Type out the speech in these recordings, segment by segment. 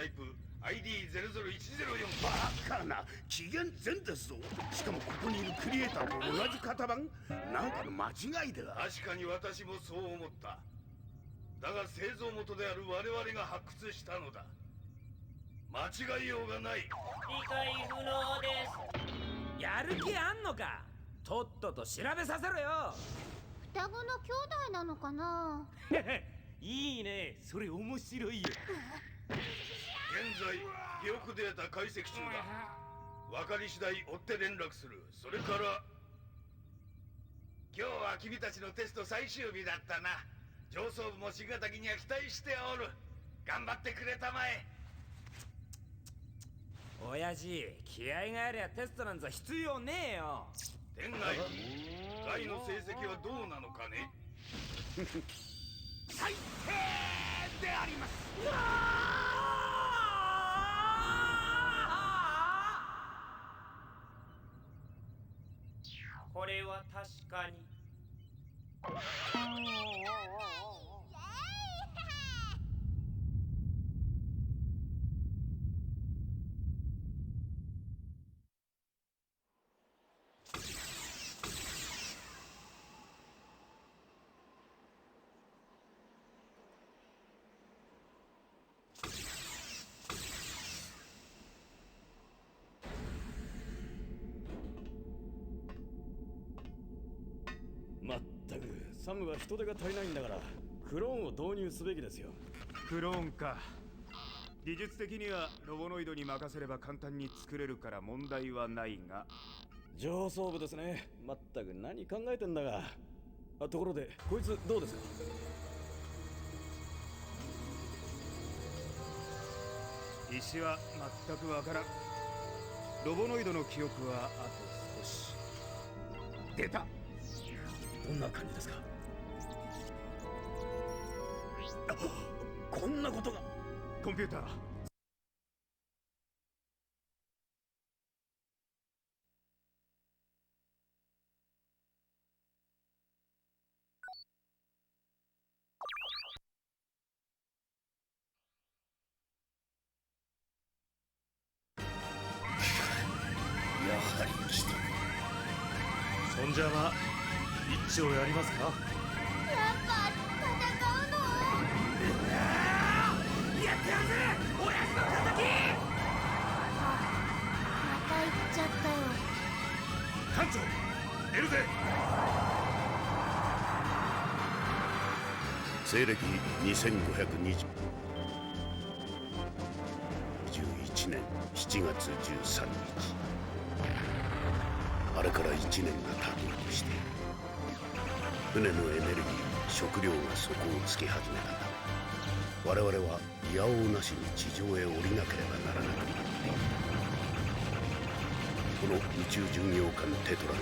イプ ID00104。 バカな、期限前ですぞ。しかもここにいるクリエイターと同じ型番。なんかの間違いでは。確かに私もそう思った。だが製造元である我々が発掘したのだ。間違いようがない。理解不能です。やる気あんのか。とっとと調べさせろよ。双子の兄弟なのかな。いいね、それ面白いよ。現在記憶データ解析中だ。分かり次第追って連絡する。それから今日は君たちのテスト最終日だったな。上層部も新型機には期待しておる。頑張ってくれたまえ。親父、気合がありゃテストなんざ必要ねえよ。天外外の成績はどうなのかね。最低であります。これは確かに。まったくサムは人手が足りないんだからクローンを導入すべきですよ。クローンか。技術的にはロボノイドに任せれば簡単に作れるから問題はないが。上層部ですね。まったく何考えてんだが。ところでこいつどうですか。石は全くわからん。ロボノイドの記憶はあと少し。出た。どんな感じですか。こんなことが。コンピューター。やはり来た。そんじゃまあ一丁やりますか。やっぱ戦うの。やってやるぜ、親父の敵。また行っちゃったよ。艦長出るぜ。西暦2520 11年7月13日。あれから1年が経とうとしている。船のエネルギー、食料が底をつき始めたため、我々はいやおうなしに地上へ降りなければならなくなっている。この宇宙巡洋艦テトラが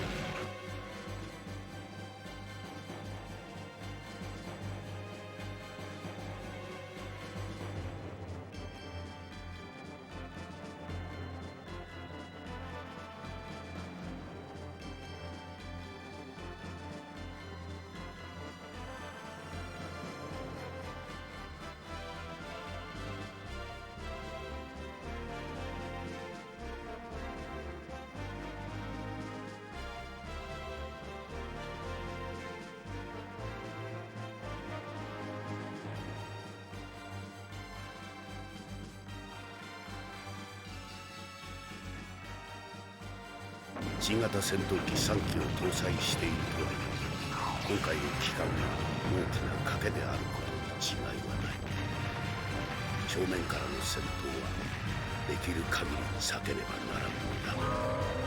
新型戦闘機3機を搭載しているとはいえ、今回の機関が大きな賭けであることに違いはない。正面からの戦闘はできる限り避けねばならんのだ。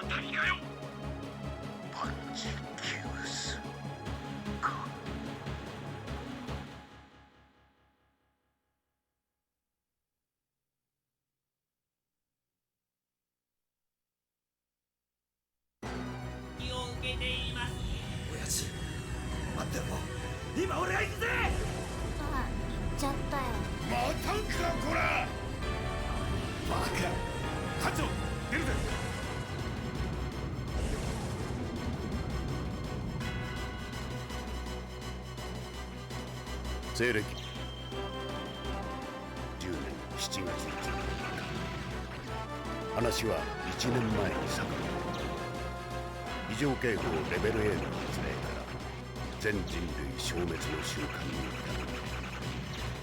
当たりかよ。パンチキュースか。気を受けています。親父待ってろ。今俺が行くぜ。あ、行っちゃったよ。またんかこら。バカ。課長出るぜ。西暦10年7月5日。話は1年前に遡る。異常警報レベル A の発令から全人類消滅の瞬間に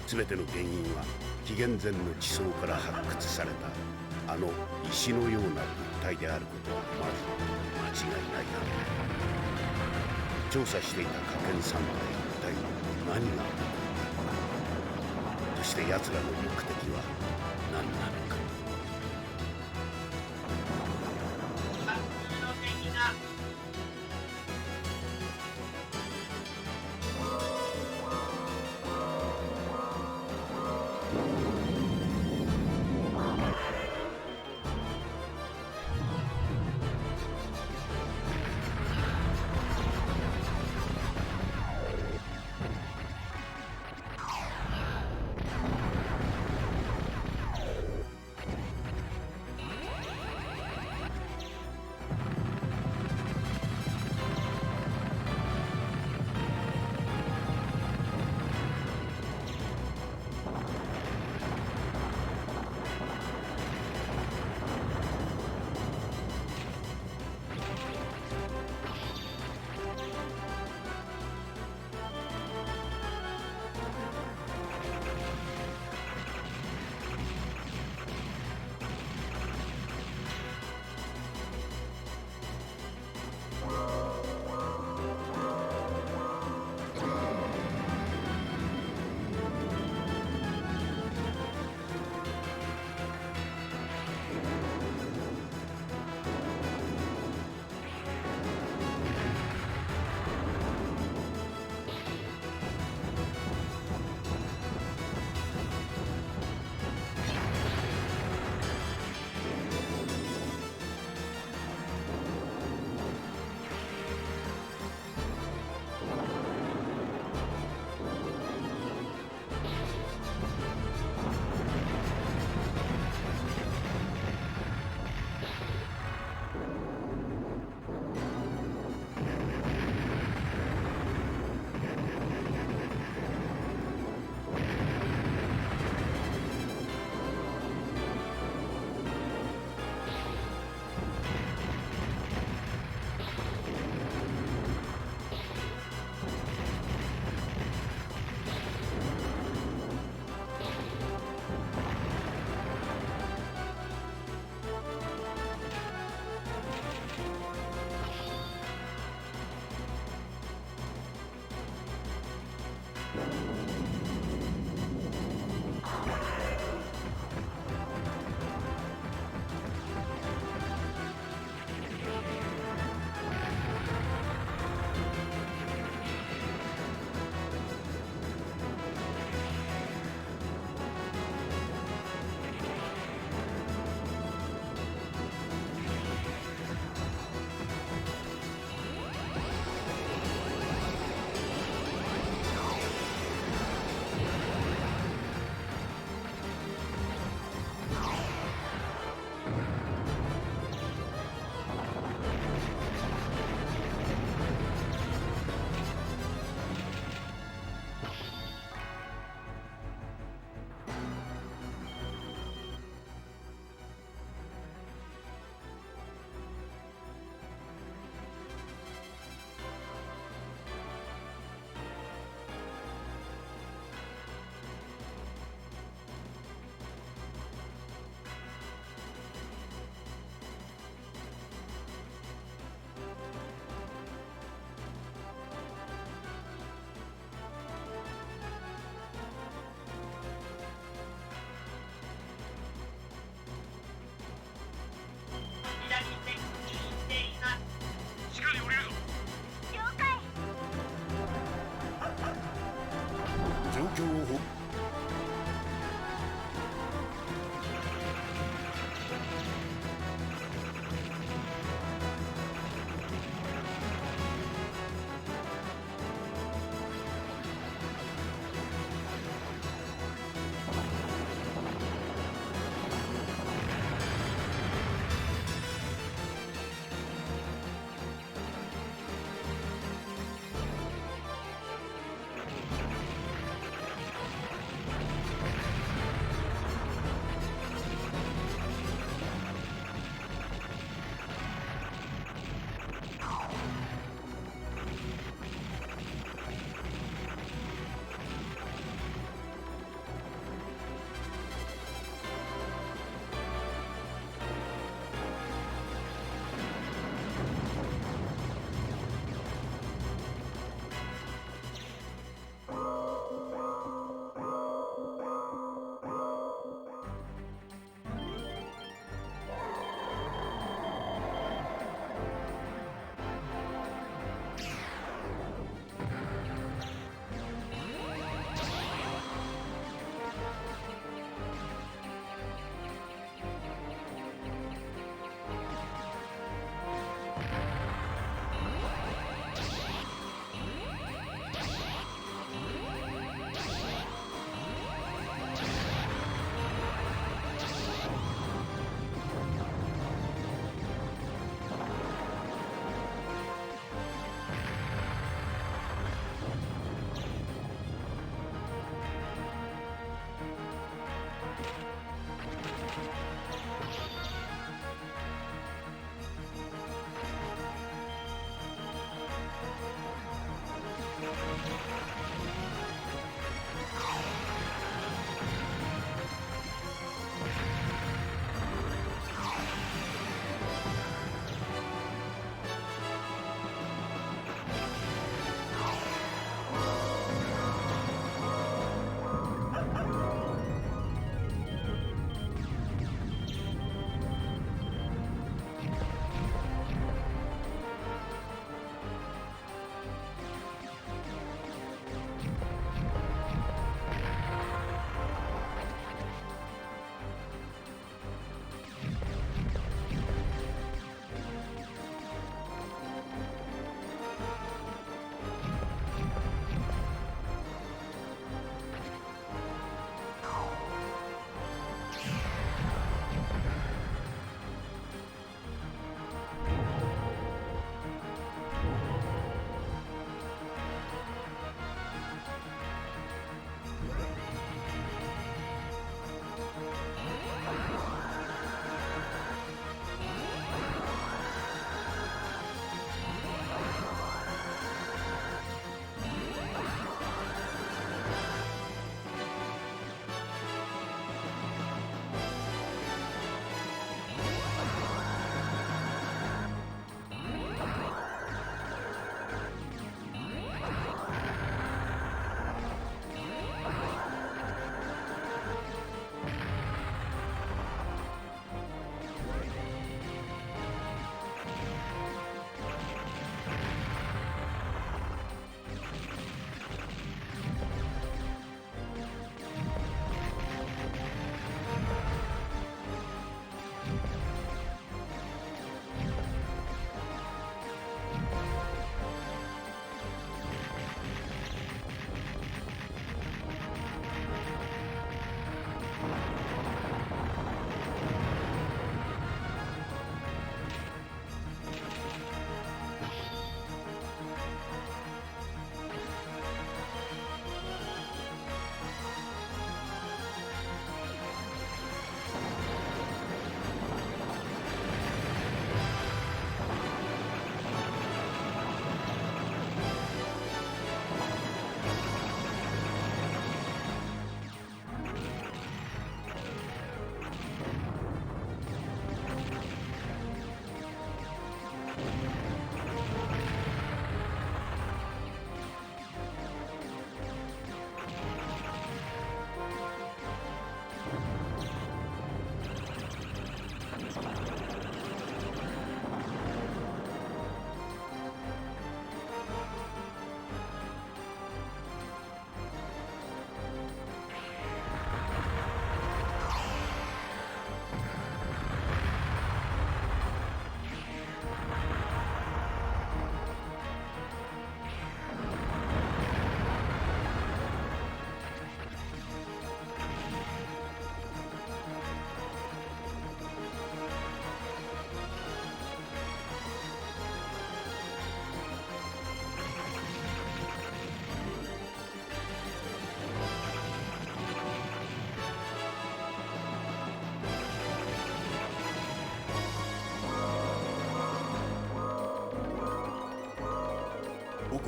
至る。全ての原因は紀元前の地層から発掘されたあの石のような物体であることはまず間違いないだろう。調査していた火剣3体一体何が起こったのか。そして奴らの目的は何なのか。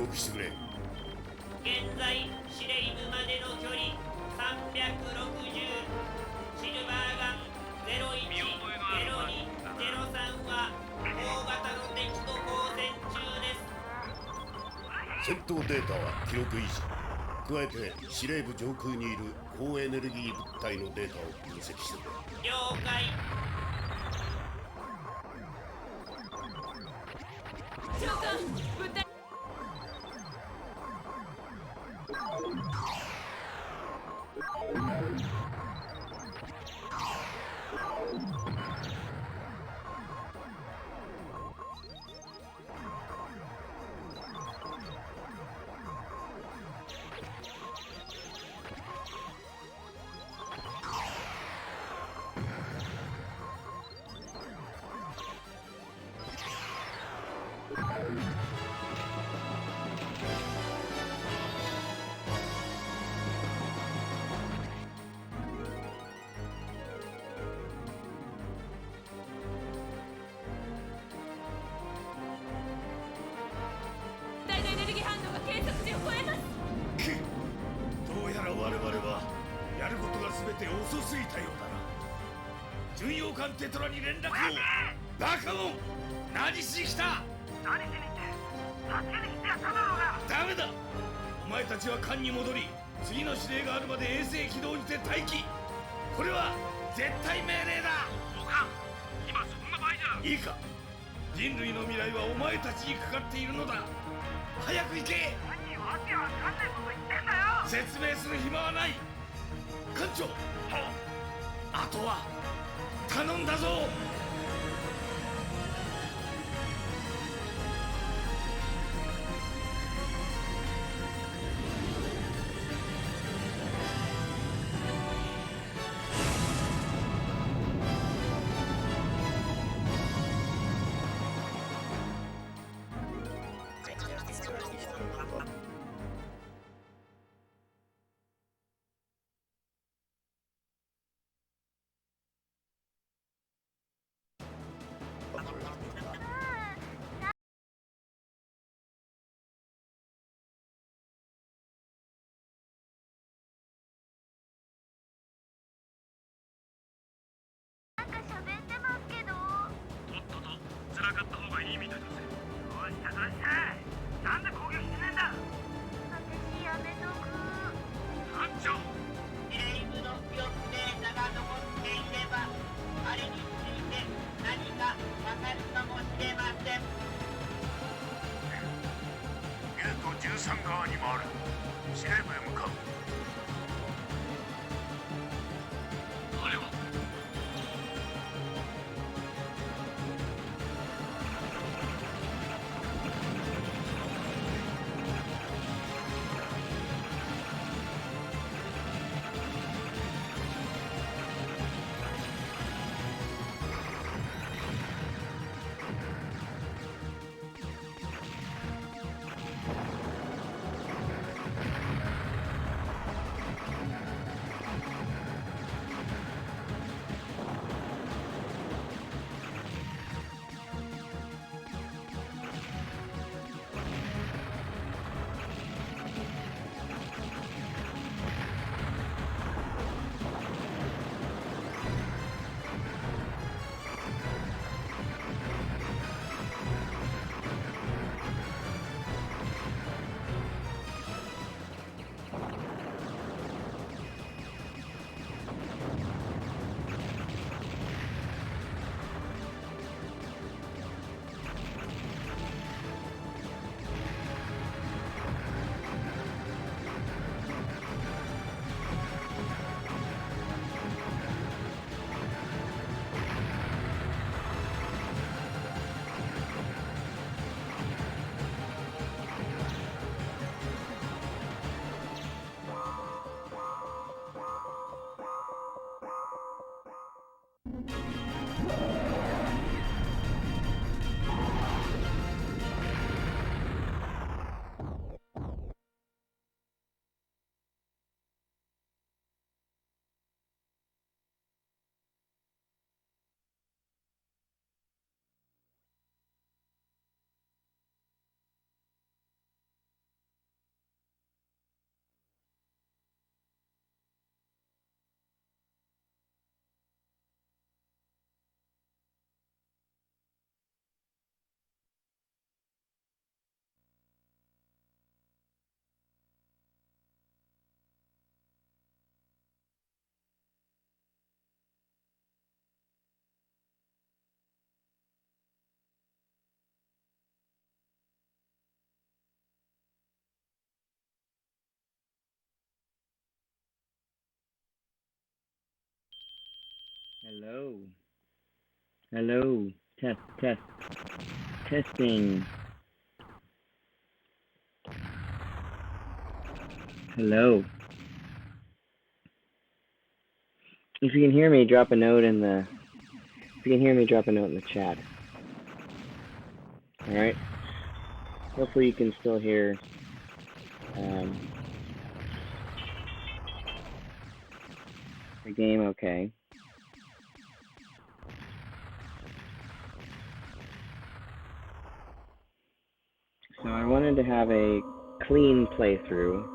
告してくれ。現在シレイムまでの距離360、シルバーガン010203は大型の敵と交戦中です。戦闘データは記録維持。加えて司令部上空にいる高エネルギー物体のデータを分析してくれ。了解。長官、物体のエネルギー反応が計測値を超えます。どうやら我々はやることが全て遅すぎたようだな。巡洋艦テトラに連絡を。バカモン、何しに来た。何しに行って助けに来てやっただろうが。ダメだ。お前たちは艦に戻り、次の指令があるまで衛星起動にて待機。これは絶対命令だ。おかん、今そんな場合じゃ。いいか、人類の未来はお前たちにかかっているのだ。早く行け。何わけわかんないこと言ってんだよ。説明する暇はない。艦長、あとは頼んだぞ。なんか喋ってますけど。とっとと辛かった方がいいみたいだぜ。どうしたどうした。なんで攻撃しねえんだ。私やめとく。艦長、シレイムの記憶データが残っていれば、あれについて何かわかるかもしれません。ゲート13側にもある。司令部へ向かう。あれは Hello. Hello. Test, test. Testing. Hello. If you can hear me, drop a note in the... If you can hear me, drop a note in the chat. Alright? Hopefully you can still hear... the game okay. So I wanted to have a clean playthrough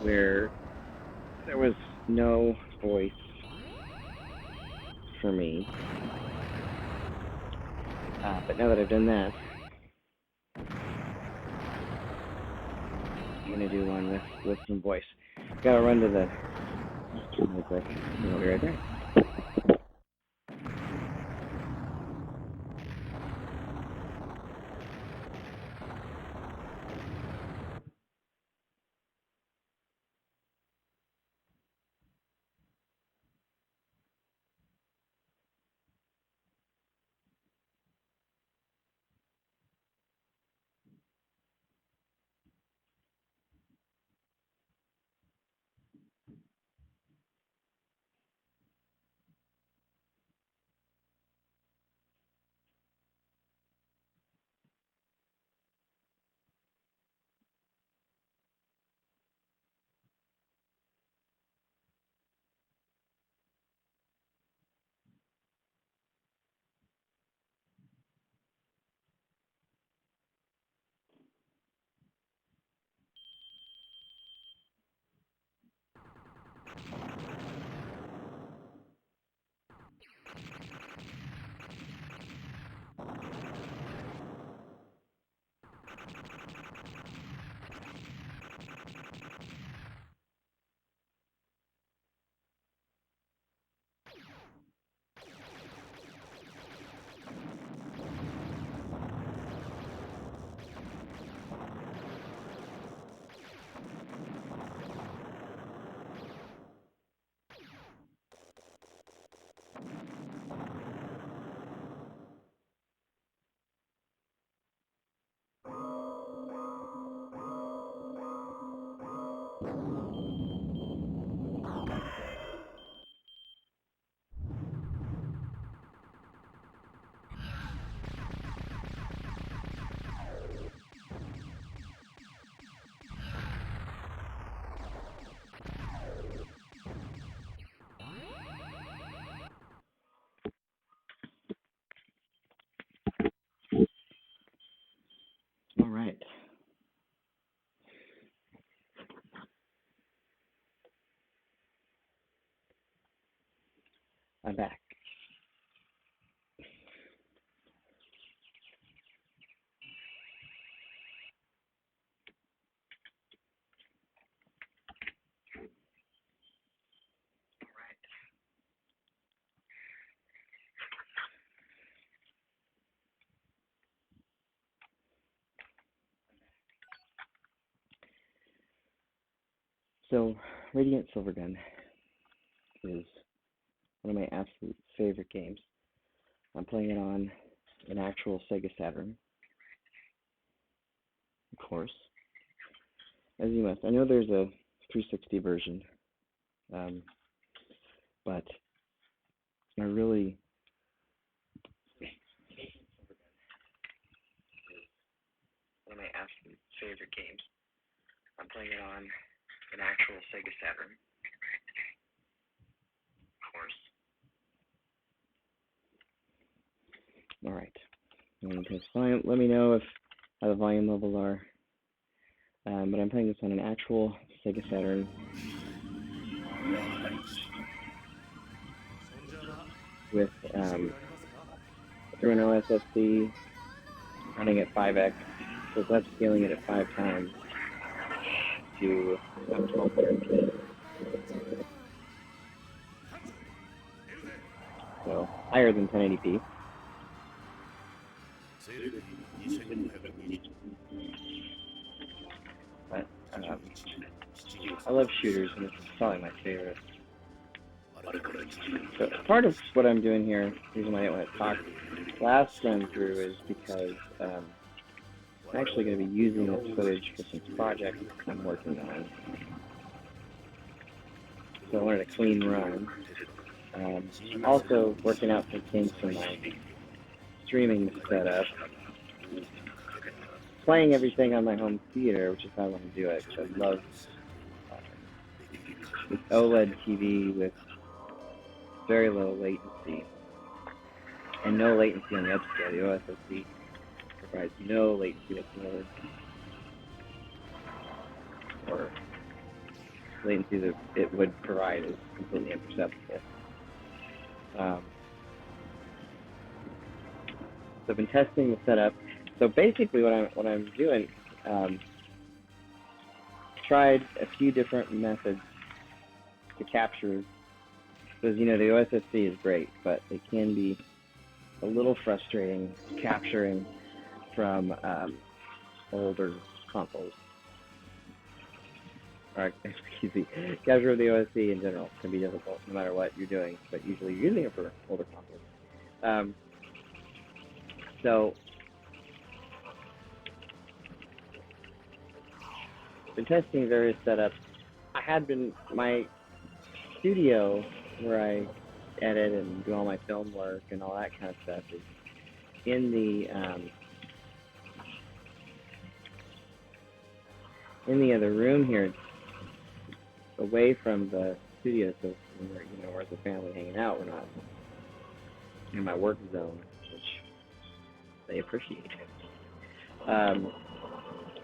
where there was no voice for me. But now that I've done that, I'm gonna do one with some voice. Gotta run to the really quick. I'll be right there. All right. I'm back. So, Radiant Silvergun is one of my absolute favorite games. I'm playing it on an actual Sega Saturn, of course, as you must. I know there's a 360 version, but I really one of my absolute favorite games. I'm playing it on an actual Sega Saturn, of course. All right. I'm going to test volume. Let me know if how the volume levels are. But I'm playing this on an actual Sega Saturn with through an OSSC running at 5x, so it's upscaling it at 5 times to 1200p. So higher than 1080p. But I love shooters, and this is probably my favorite. So part of what I'm doing here, the reason why I didn't want to talk last run through is because I'm actually going to be using this footage for some projects I'm working on. So I wanted a clean run. Also working out some kinks in my streaming setup. Playing everything on my home theater, which is how I want to do it. I love this OLED TV with very low latency and no latency on the upscale. The OSSC provides no latency whatsoever, or latency that it would provide is completely imperceptible. So I've been testing the setup. So basically, what I'm doing, tried a few different methods to capture. Because, you know, the OSSC is great, but it can be a little frustrating capturing from older consoles. Or, excuse me, capture of the OSC in general can be difficult no matter what you're doing, but usually you're using it for older consoles. So, been testing various setups. I had been, my studio where I edit and do all my film work and all that kind of stuff is in the other room here. It's away from the studio, so we're, you know, we're as a family hanging out. We're not in my work zone, which they appreciate.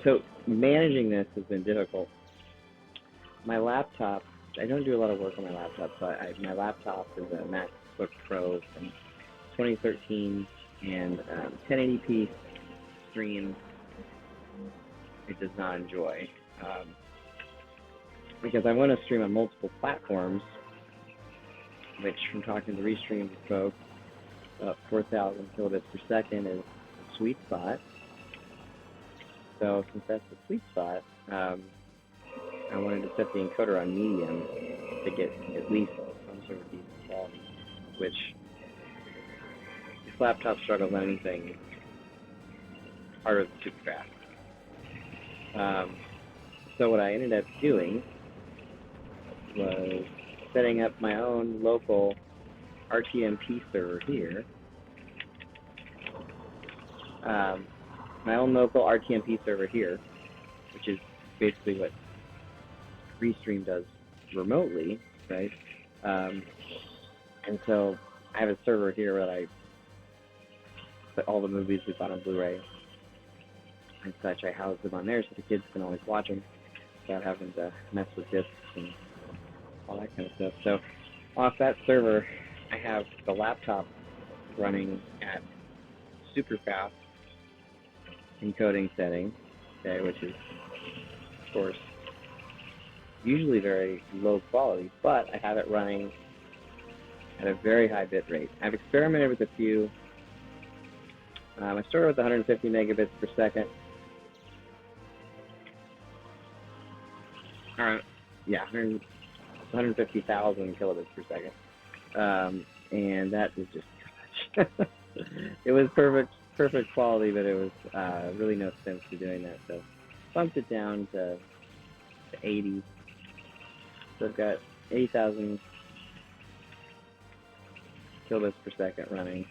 So managing this has been difficult. My laptop, I don't do a lot of work on my laptop, so my laptop is a MacBook Pro from 2013, and 1080p stream it does not enjoy. Because I want to stream on multiple platforms, which from talking to Restream folks, 4,000 kilobits per second is a sweet spot. So since that's the sweet spot, I wanted to set the encoder on medium to get at least some sort of decent quality, which this laptop struggles on anything harder than super fast. So what I ended up doing was setting up my own local RTMP server here. My own local RTMP server here, which is basically what Restream does remotely, right? And so I have a server here that I put all the movies we bought on Blu-ray and such. I house them on there so the kids can always watch them without having to mess with discs and all that kind of stuff. So off that server, I have the laptop running at super fast encoding setting, okay, which is, of course, usually very low quality, but I have it running at a very high bit rate. I've experimented with a few. I started with 150 megabits per second. Yeah, 150,000 kilobits per second. And that is just too much. It was perfect quality, but it was really no sense to doing that. So bumped it down to 80. So I've got 80,000 kilobits per second running.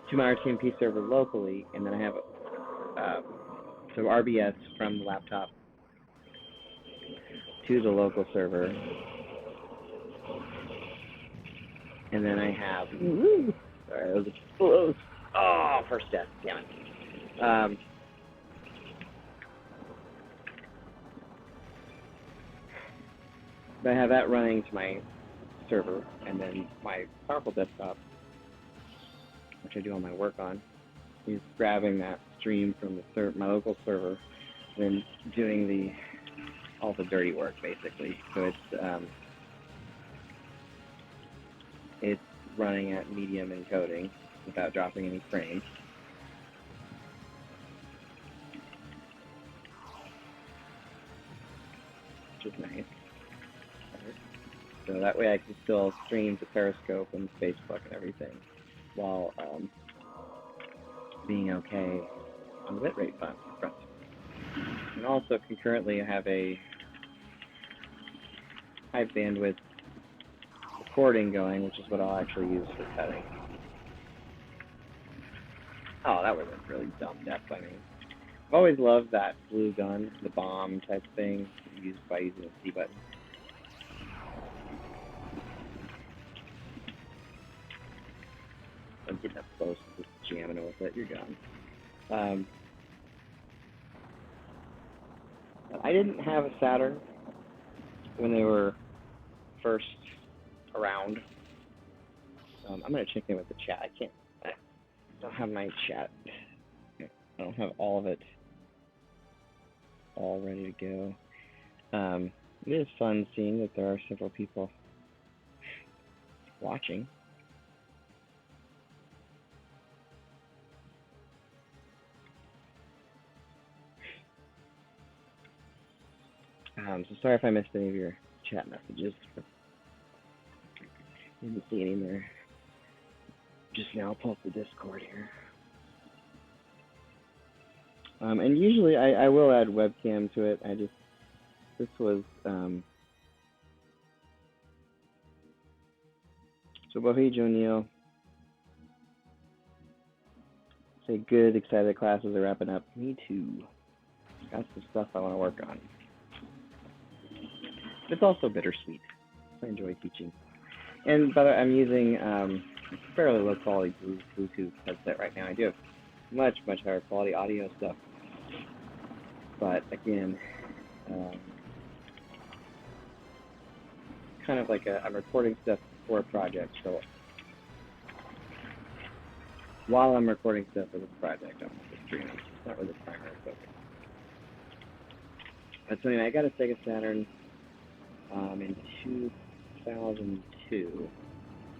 To my RTMP server locally, and then I have so RBS from the laptop to the local server, and then I have sorry, that was close. Oh, first death, damn it. But I have that running to my server, and then my powerful desktop, which I do all my work on, is grabbing that stream from the my local server, and then doing all the dirty work basically. So it's running at medium encoding without dropping any frames. which is nice. So that way I can still stream to Periscope and Facebook and everything while being okay on the bitrate front. And also concurrently I have a high bandwidth recording going, which is what I'll actually use for cutting. Oh, that was a really dumb death by me. I've always loved that blue gun, the bomb type thing, used by using the C button. I'm getting up close, just jamming it with it, you're gone. I didn't have a Saturn when they were first around. I'm going to check in with the chat. I don't have my chat. I don't have all of it all ready to go. It is fun seeing that there are several people watching. So sorry if I missed any of your chat messages. Didn't see any there. Just now pull up the Discord here. And usually I will add webcam to it. This was, so Bohij O'Neill. Say good, excited classes are wrapping up. Me too. Got some stuff I want to work on. It's also bittersweet. I enjoy teaching. And by the way, I'm using a fairly low quality Bluetooth headset right now. I do have much higher quality audio stuff. But again, kind of like I'm recording stuff for a project. So while I'm recording stuff for this project, I'm just streaming. It's not really the primary focus. But so anyway, I got a Sega Saturn in 2002.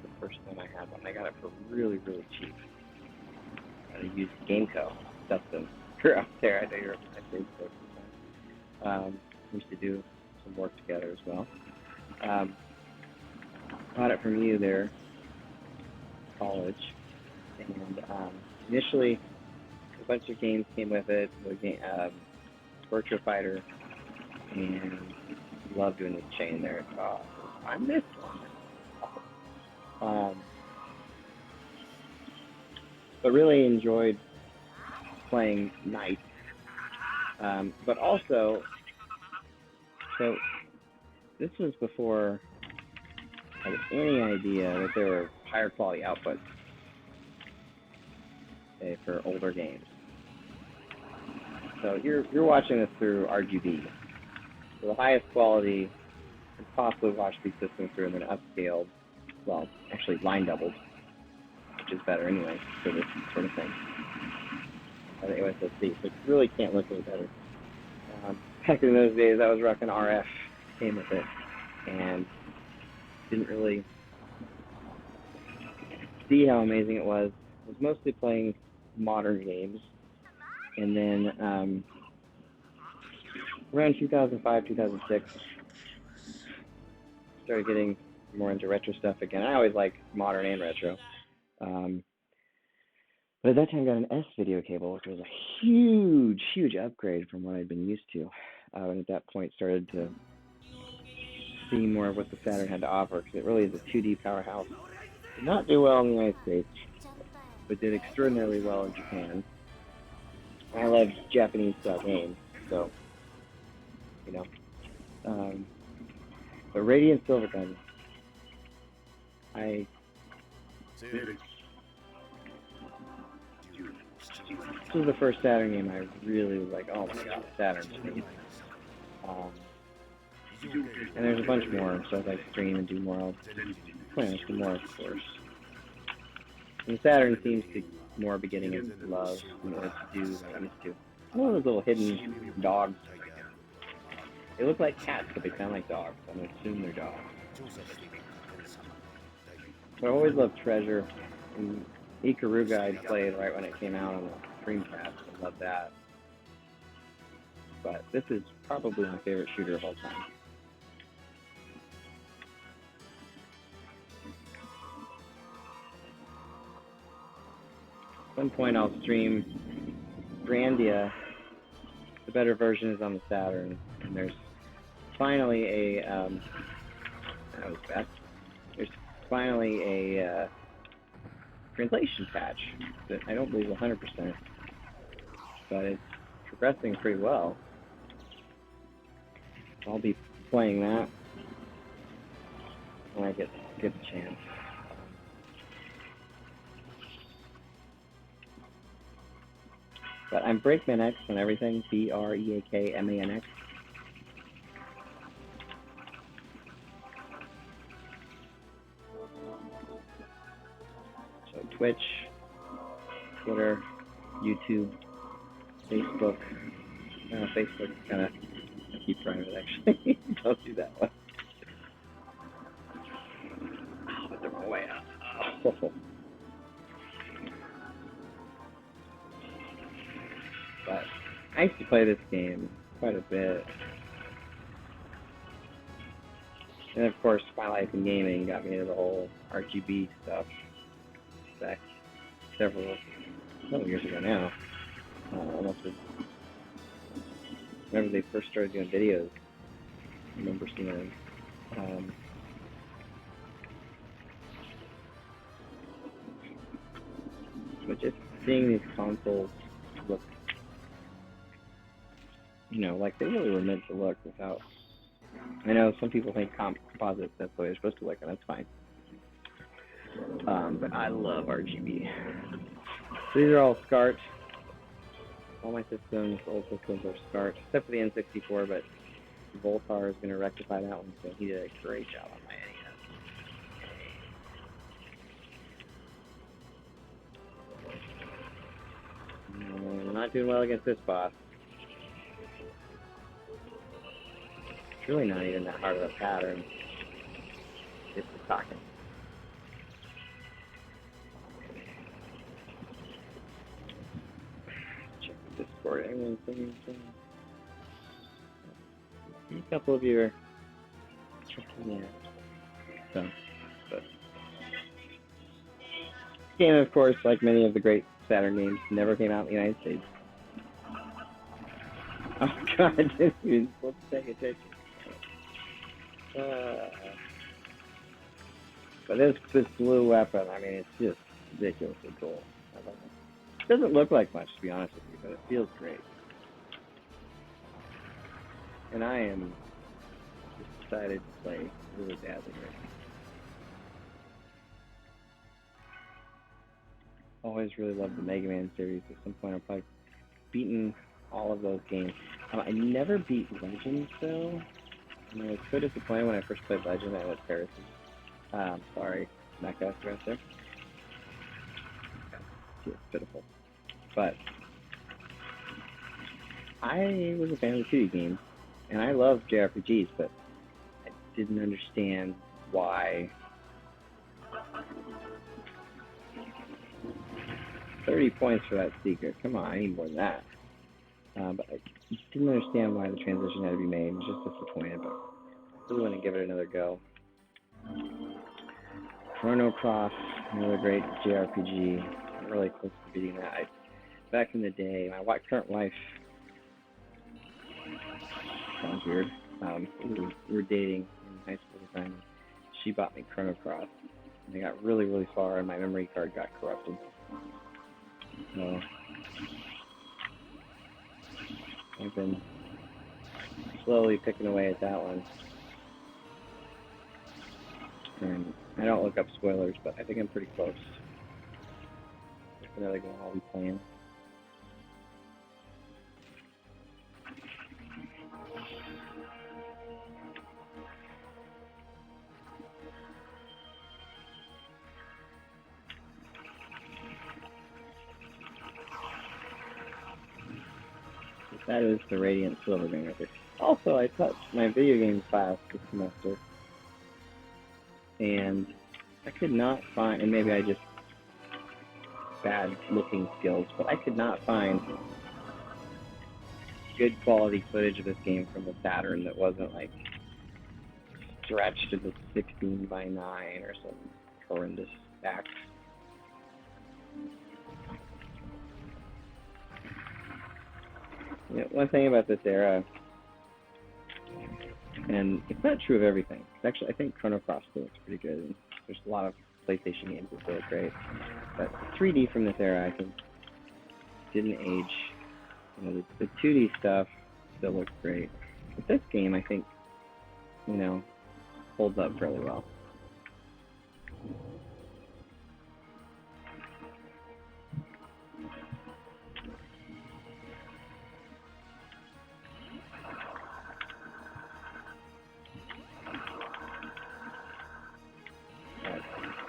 The first time I had one. I got it for really cheap. I used GameCo. Dustin, you're up there. I know you're on my Facebook. We used to do some work together as well. Got it from you there, college, and initially a bunch of games came with it. Virtua Fighter, and love doing this chain there. I missed one. But really enjoyed playing Knight. But also, so this was before I had any idea that there were higher quality outputs for older games. So you're watching this through RGB. So the highest quality you can possibly watch these systems through, and then upscaled, well, actually line doubled, which is better anyway for this sort of thing. The OSSC, so it really can't look any better. Back in those days, I was rocking RF, came with it, and didn't really see how amazing it was. I was mostly playing modern games, and then around 2005, 2006, started getting more into retro stuff again. I always liked modern and retro. But at that time, I got an S video cable, which was a huge upgrade from what I'd been used to. And at that point, started to see more of what the Saturn had to offer, because it really is a 2D powerhouse. Did not do well in the United States, but did extraordinarily well in Japan. I love Japanese style games, so, you know. But Radiant Silvergun, this was the first Saturn game I really was like, oh my god, Saturn. And there's a bunch more, so as I stream and do more, I'll plan some more, of course. And Saturn seems to more beginning its love than it was to do what I used to. One of those little hidden dogs. They look like cats, but they sound like dogs. I'm going to assume they're dogs. But I always loved Treasure. And Ikaruga I played right when it came out on the Dreamcast. I love that. But this is probably my favorite shooter of all time. some point I'll stream Grandia. The better version is on the Saturn, and there's finally a that was bad. There's finally a translation patch that I don't believe 100%, but it's progressing pretty well. I'll be playing that when I get the chance. But I'm Breakman X on everything, BREAKMANX. So Twitch, Twitter, YouTube, Facebook. Facebook kind of, I keep trying it actually. Don't do that one. Oh, but they're my way out. Oh. But I used to play this game quite a bit. And of course, my life in gaming got me into the whole RGB stuff back several years ago now. Almost whenever they first started doing videos, I remember seeing them. But just seeing these consoles look, you know, like they really were meant to look without. I know some people think composites, that's the way they're supposed to look, and that's fine. But I love RGB. So these are all SCART. All my systems, old systems are SCART, except for the N64, but Voltar is going to rectify that one, so he did a great job on my NES. I'm not doing well against this boss. It's really not even that hard of a pattern. It's the talking. Check the Discord. Everyone's saying something. A couple of you are checking in. So, but this game, of course, like many of the great Saturn games, never came out in the United States. Oh God, dude, let's take attention. But this blue weapon, I mean, it's just ridiculously cool. I love it. It doesn't look like much, to be honest with you, but it feels great. And I am just excited to play really badly right now. Always really loved the Mega Man series. At some point, I've probably beaten all of those games. I never beat Legends, though. I was so disappointed when I first played Legend. I was Paris. Sorry, that guy's right there. It's pitiful. But I was a fan of the 2D games, and I love JRPGs, but I didn't understand why 30 points for that secret. Come on, I need more than that. But I didn't understand why the transition had to be made. I was just disappointed, but I really want to give it another go. Chrono Cross, another great JRPG. I'm really close to beating that. Back in the day, my current wife, sounds weird, we were dating in high school at the time. She bought me Chrono Cross, and I got really, really far, and my memory card got corrupted. So I've been slowly picking away at that one. And I don't look up spoilers, but I think I'm pretty close. That's another game I'll be playing. That is the Radiant Silvergun right there. Also, I taught my video game class this semester, and I could not find, and maybe I just bad looking skills, but I could not find good quality footage of this game from the Saturn that wasn't like stretched to the 16:9 or some horrendous back. one thing about this era, and it's not true of everything. Actually, I think Chrono Cross still looks pretty good, and there's a lot of PlayStation games that still look great. But the 3D from this era, I think, didn't age. You know, the 2D stuff still looks great. But this game, I think, you know, holds up fairly well.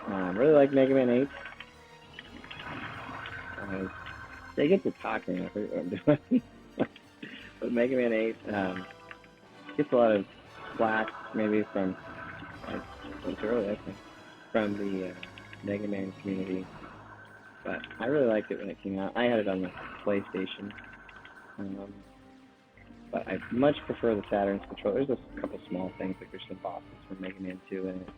I really like Mega Man 8. They get to talking, I forget what I'm doing. But Mega Man 8 gets a lot of flack, maybe from, it's early, I think, from the Mega Man community. But I really liked it when it came out. I had it on the PlayStation. But I much prefer the Saturn's controller. There's a couple small things, like there's some bosses from Mega Man 2 in it.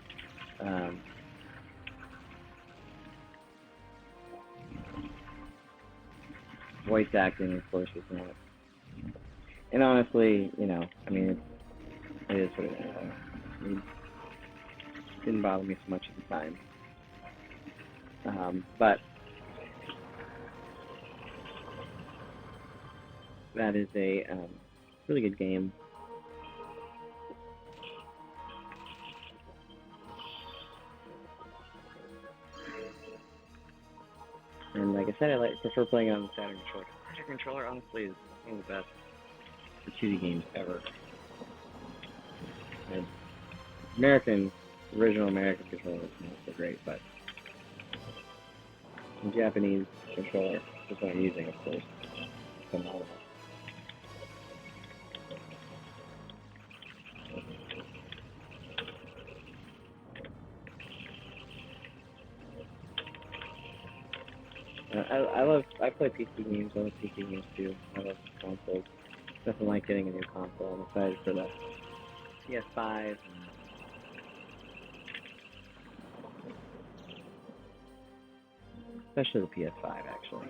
Voice acting, of course, is not. And honestly, you know, I mean, it is what it is. I mean, it didn't bother me so much at the time. But that is a really good game. And like I said, I prefer playing on the Saturn controller. The Saturn controller, honestly, is one of the best 2D games ever. And original American controller is not so great, but the Japanese controller, that's what I'm using, of course, is phenomenal. I play PC games. I love PC games too. I love consoles. Nothing like getting a new console. I'm excited for the PS5. Especially the PS5, actually.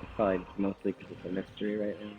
It's probably mostly because it's a mystery right now.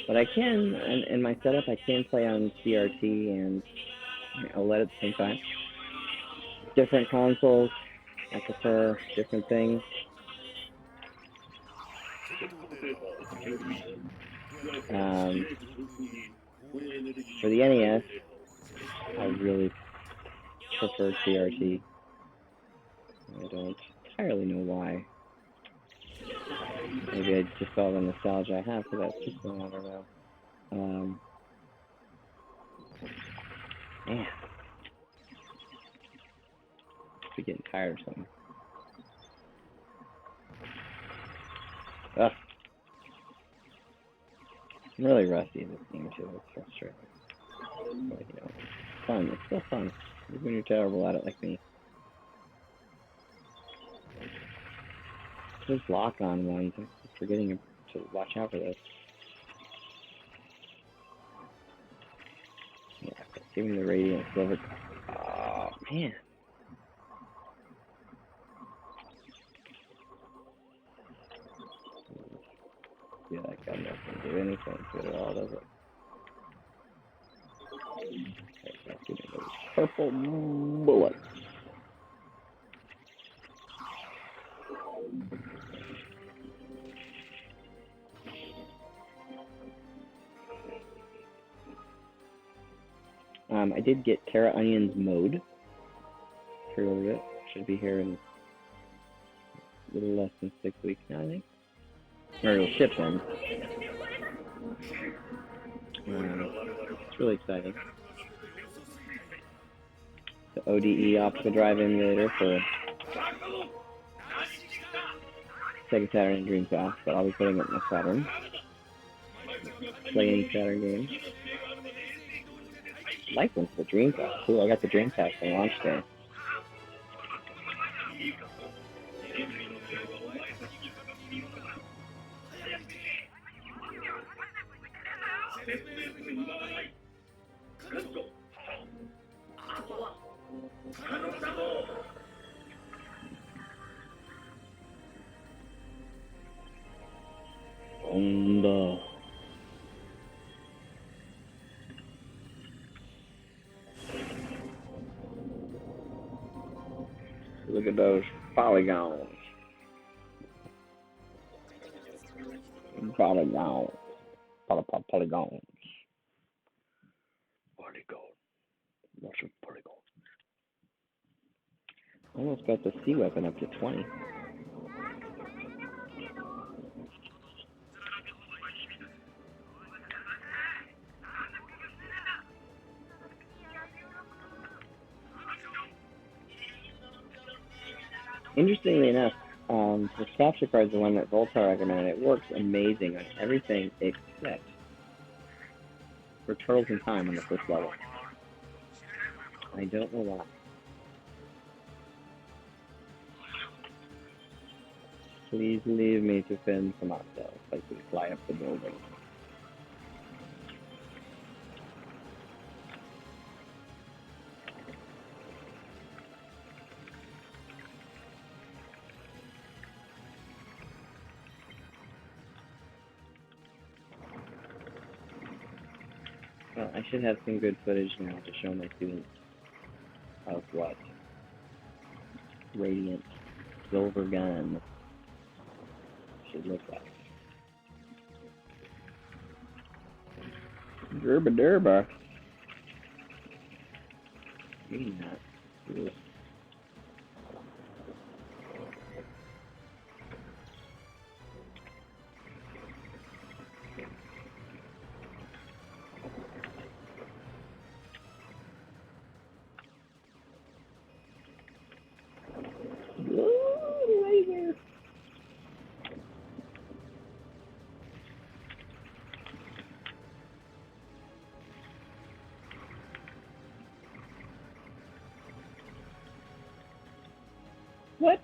But I can, in my setup, I can play on CRT and OLED at the same time. Different consoles, I prefer different things. For the NES, I really prefer CRT. I don't entirely know why. Maybe I just all the nostalgia I have for that system, I don't know. Man. I'm getting tired or something. Ugh. I'm really rusty in this game too, it's frustrating. But, you know, it's fun, it's still fun. Even when you're terrible at it like me. Those lock-on ones, I'm forgetting to watch out for this. Yeah, give me the radiant silver. Oh, man. Yeah, that gun doesn't do anything good at all, does it? Okay, give me those purple bullets. I did get Terra Onion's mode. Pre-ordered it. Should be here in a little less than 6 weeks now, I think. Or it'll ship then. It's really exciting. The ODE optical drive emulator for Sega Saturn and Dreamcast, but I'll be putting it in my Saturn. Play any Saturn games. Licensed the Dreamcast. Cool, I got the Dreamcast on launch day. Look at those polygons. Polygons. Polygons. Polygon. What's a polygon? Almost got the C weapon up to 20. Interestingly enough, the capture card is the one that Voltar recommended. It works amazing on everything except for Turtles in Time on the first level. I don't know why. Please leave me to fend for myself as we fly up the building. Well, I should have some good footage now to show my students of what Radiant Silvergun should look like. Gerba derba. Maybe not. Ugh. What?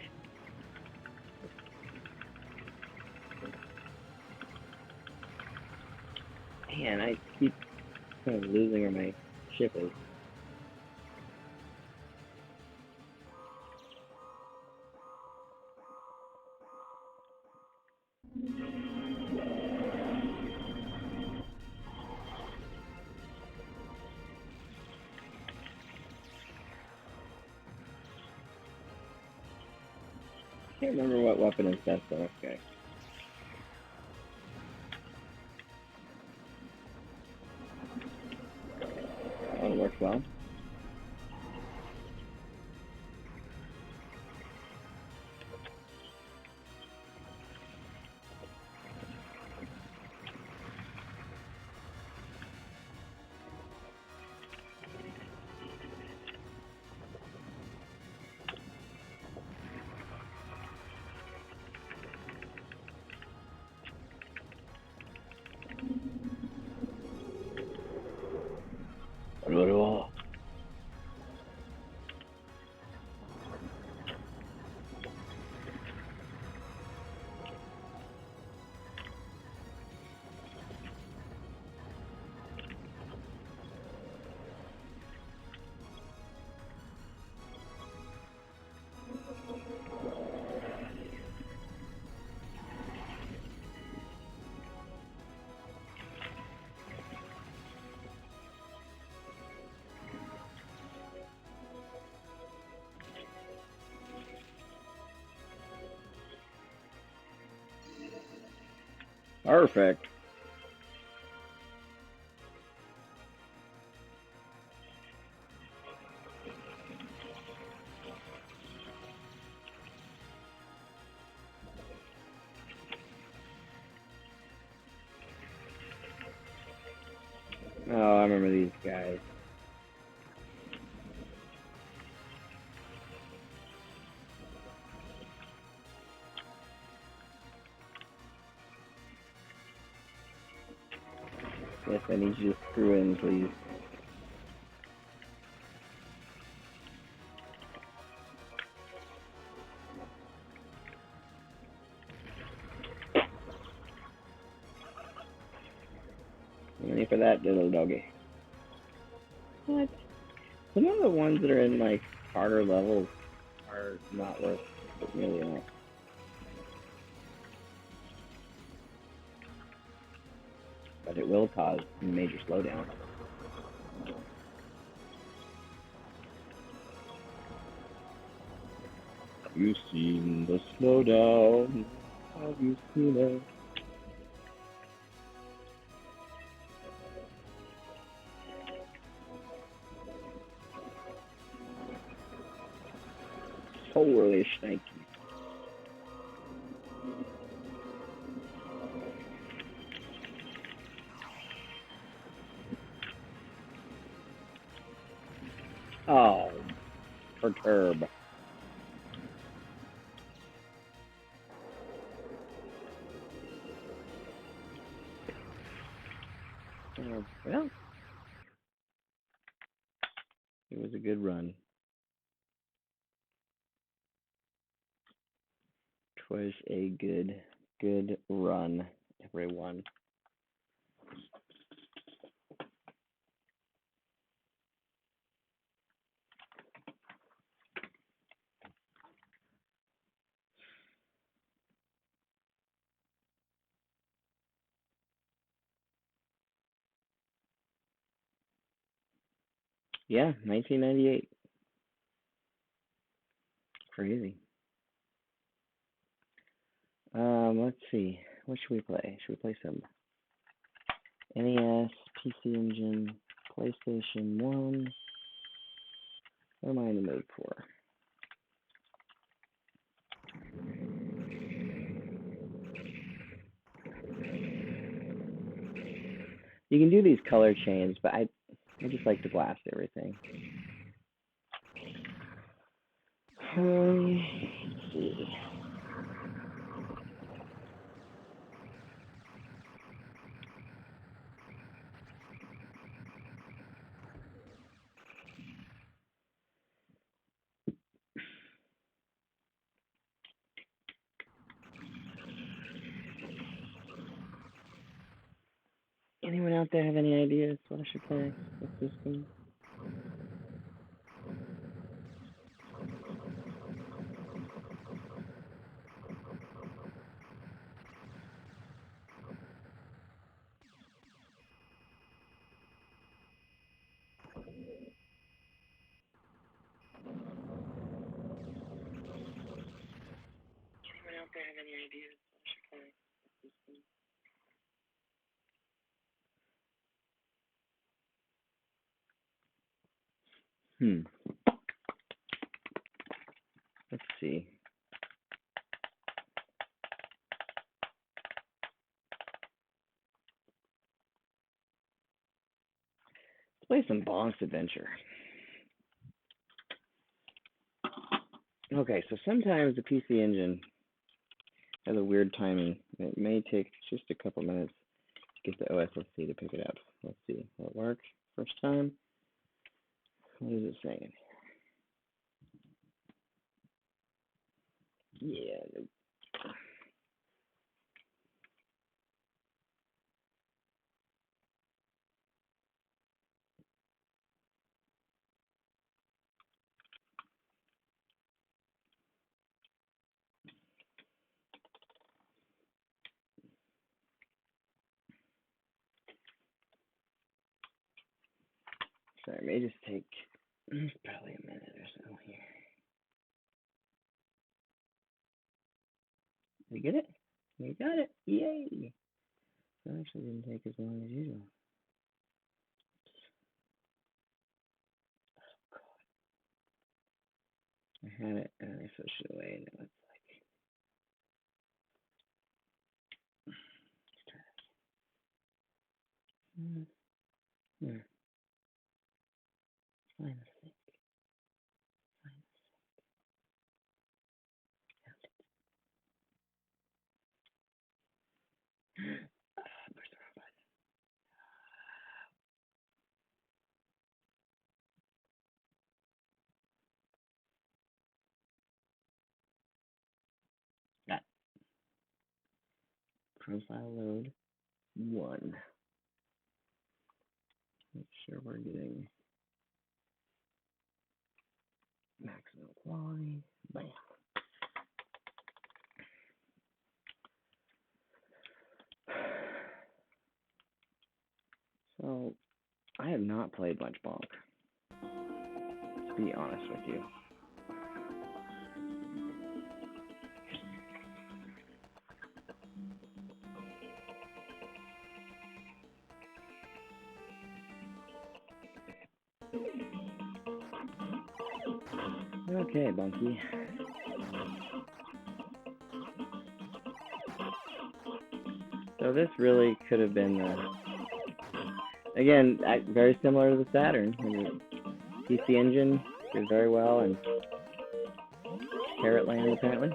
Man, I keep kind of losing where my ship is. I can't remember what weapon is best on this guy. That one works well. Perfect. remember these guys. Yes, I need you to screw in, please. Ready for that, little doggy. What? Some of the ones that are in, like, harder levels are not worth really enough. But it will cause a major slowdown. Have you seen the slowdown? Have you seen it? Holy shnikes. Oh, perturb. Well, it was a good run. It was a good run, everyone. Yeah, 1998. Crazy. Let's see. What should we play? Should we play some NES, PC Engine, PlayStation 1? What am I in the mood for? You can do these color changes, but I just like to blast everything. Let's see. Anyone out there have any ideas what I should play? What system? Anyone out there have any ideas what I should play? What system? Let's see. Let's play some Bonk's Adventure. Okay, so sometimes the PC Engine has a weird timing. It may take just a couple minutes to get the OSSC to pick it up. Let's see. Will it work first time? What is it saying? Yeah, nope. Sorry, it may just take probably a minute or so here. Did you get it? You got it. Yay! That actually didn't take as long as usual. I had it and I switched it away and now it's like, let's try that. Profile load 1. Make sure we're getting maximum quality. Bam. So, I have not played much Bonk, to be honest with you. Okay, Bunky. So this really could have been, again, very similar to the Saturn. PC Engine did very well in Carrot Land, apparently.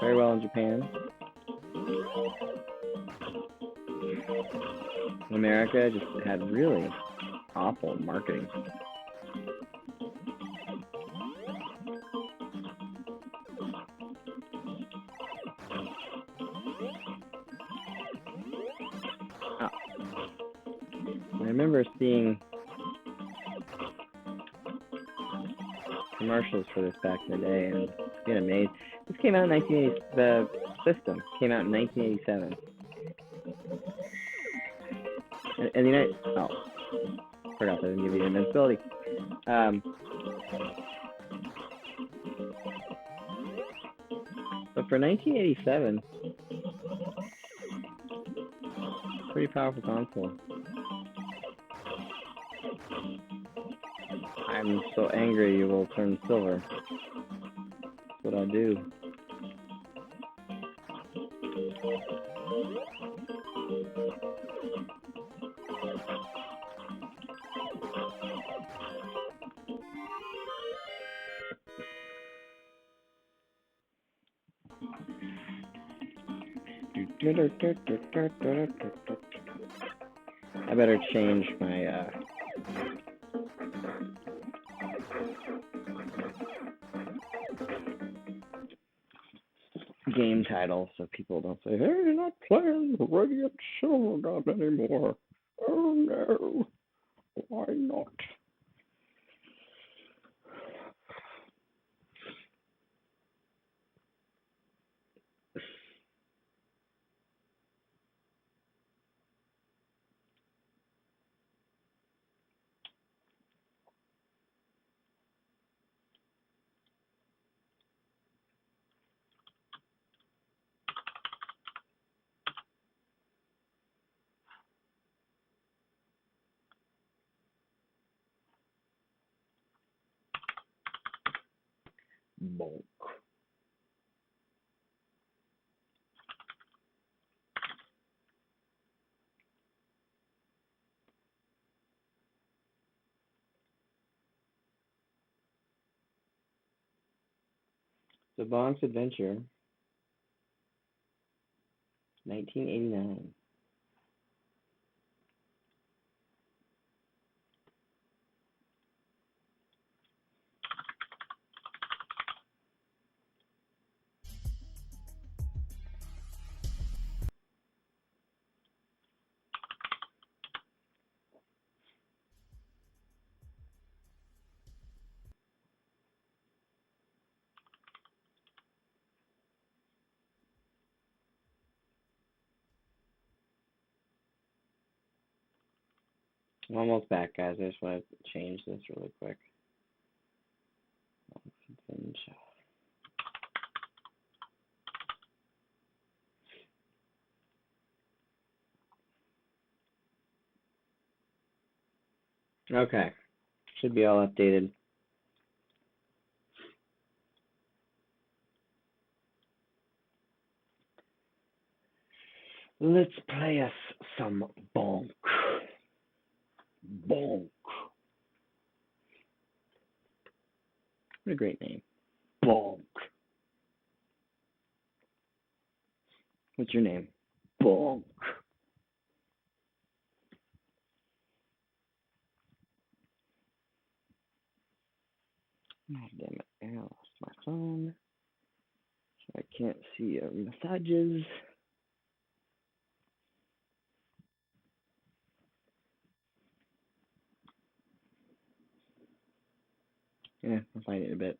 Very well in Japan. America just had really awful marketing. I remember seeing commercials for this back in the day, and getting amazed. This came out in 1980. The system came out in 1987. And the United. Oh, forgot that I didn't give you invincibility. But for 1987, pretty powerful console. I'm so angry you will turn silver. That's what I do. I better change my game title so people don't say, "Hey, you're not playing Radiant Silvergun anymore." Oh no, why not? Bonk. So Bonk's Adventure, 1989. I'm almost back, guys. I just want to change this really quick. Okay. Should be all updated. Let's play us some Bonk. Bonk. What a great name. Bonk. What's your name? Bonk. God damn it. I lost my phone. I can't see messages. Yeah, I'll find it in a bit.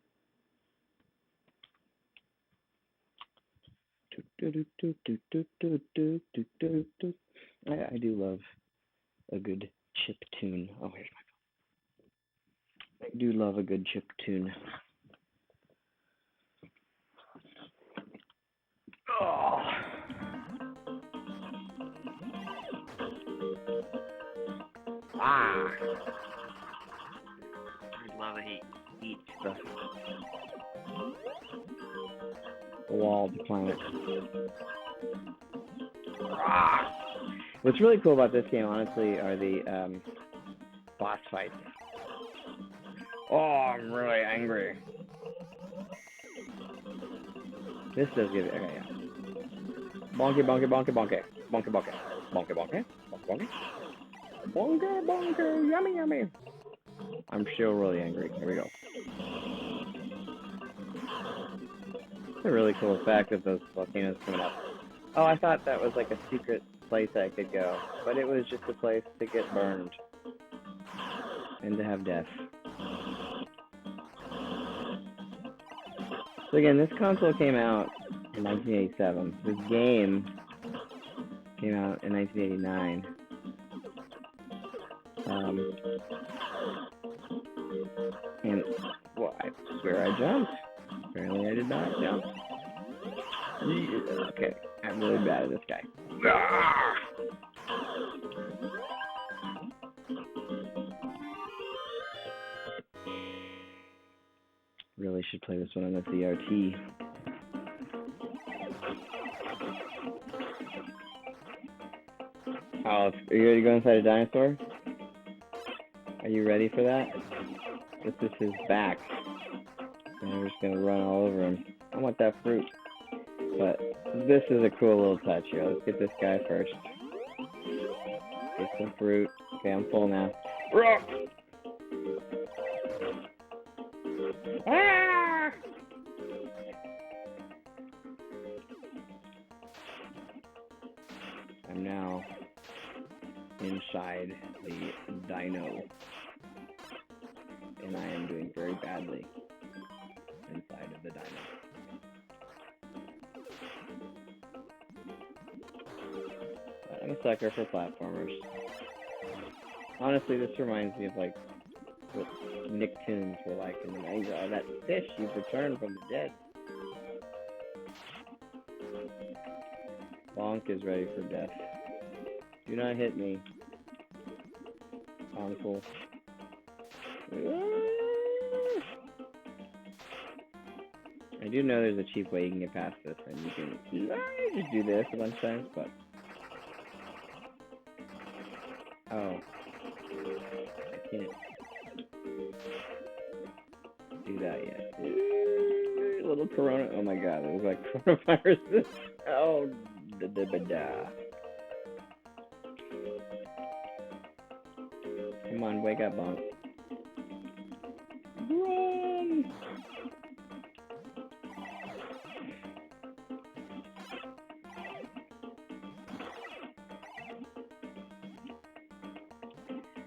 I do love a good chip tune. Oh, here's my phone. I do love a good chip tune. Oh. Ah. I love it. Eat the wall of the planet. Ah. What's really cool about this game, honestly, are the boss fights. Oh, I'm really angry. This does give it. Okay, yeah. Bonky, bonky, bonky, bonky. Bonky, bonky. Bonky, bonky. Bonky, bonky. Bonky, bonky. Yummy, yummy. I'm still really angry. Here we go. It's a really cool effect of those volcanoes coming up. Oh, I thought that was like a secret place I could go, but it was just a place to get burned and to have death. So again, this console came out in 1987. This game came out in 1989. And, well, I swear I jumped. Apparently I did not jump. Okay, I'm really bad at this guy. Really should play this one on the CRT. Oh, are you ready to go inside a dinosaur? Are you ready for that? This is his back. And we're just gonna run all over him. I want that fruit. But this is a cool little touch here. Let's get this guy first. Get some fruit. Okay, I'm full now. Ah! I'm now inside the dino. And I am doing very badly inside of the dino. I'm a sucker for platformers. Honestly, this reminds me of like what Nicktoons were like in the 90s. Oh, that fish, you've returned from the dead. Bonk is ready for death. Do not hit me, Uncle. I do know there's a cheap way you can get past this, and you can just do this a bunch of times, but oh, I can't do that yet. Little corona. Oh my god, it was like coronavirus. Oh, da. Come on, wake up, Bonk. Run!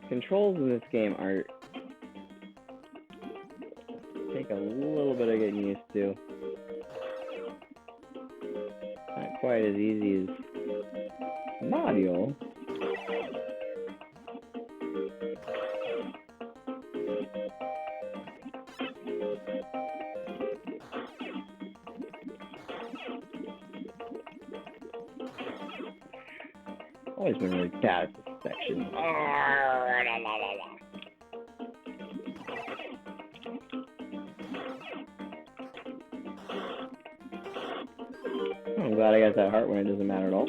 Controls in this game are take a little bit of getting used to. Not quite as easy as Mario. Always been really bad at this section. I'm glad I got that heart when it doesn't matter at all.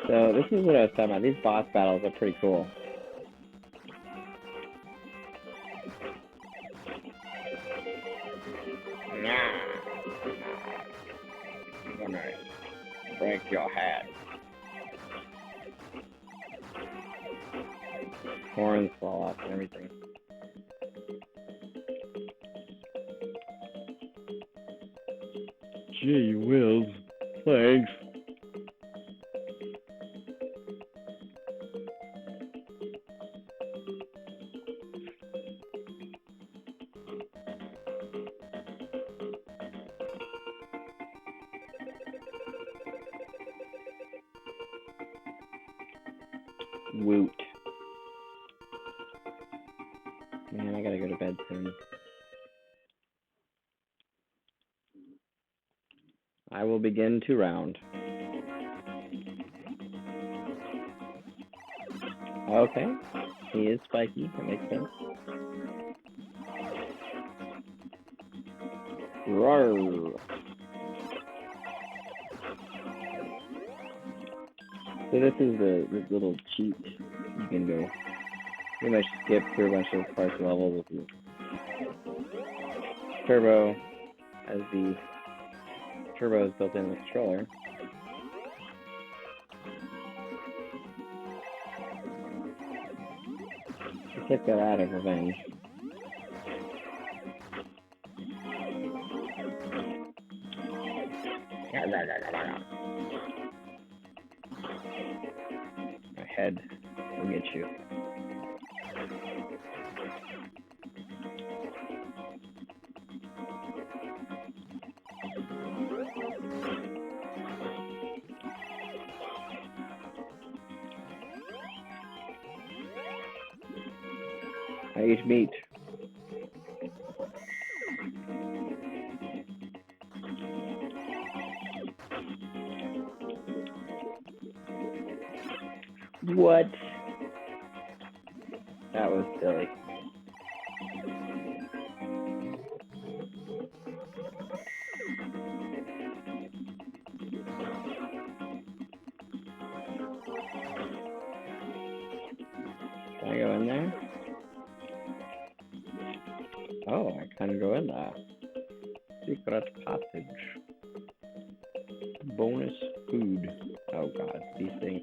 So this is what I was talking about. These boss battles are pretty cool. Alright. Break your head. Horns fall off and everything. Gee whiz. Thanks. Woot. Man, I gotta go to bed soon. I will begin to round. Okay. He is spiky. That makes sense. Roar. So this is the little cheat. You can go pretty much skip through a bunch of parts and levels with turbo, as the turbo is built in the controller. I took that out of revenge. My head will get you. I eat meat. What? That was silly. Can I go in there? Oh, I can go in there. Secret passage. Bonus food. Oh god, these things.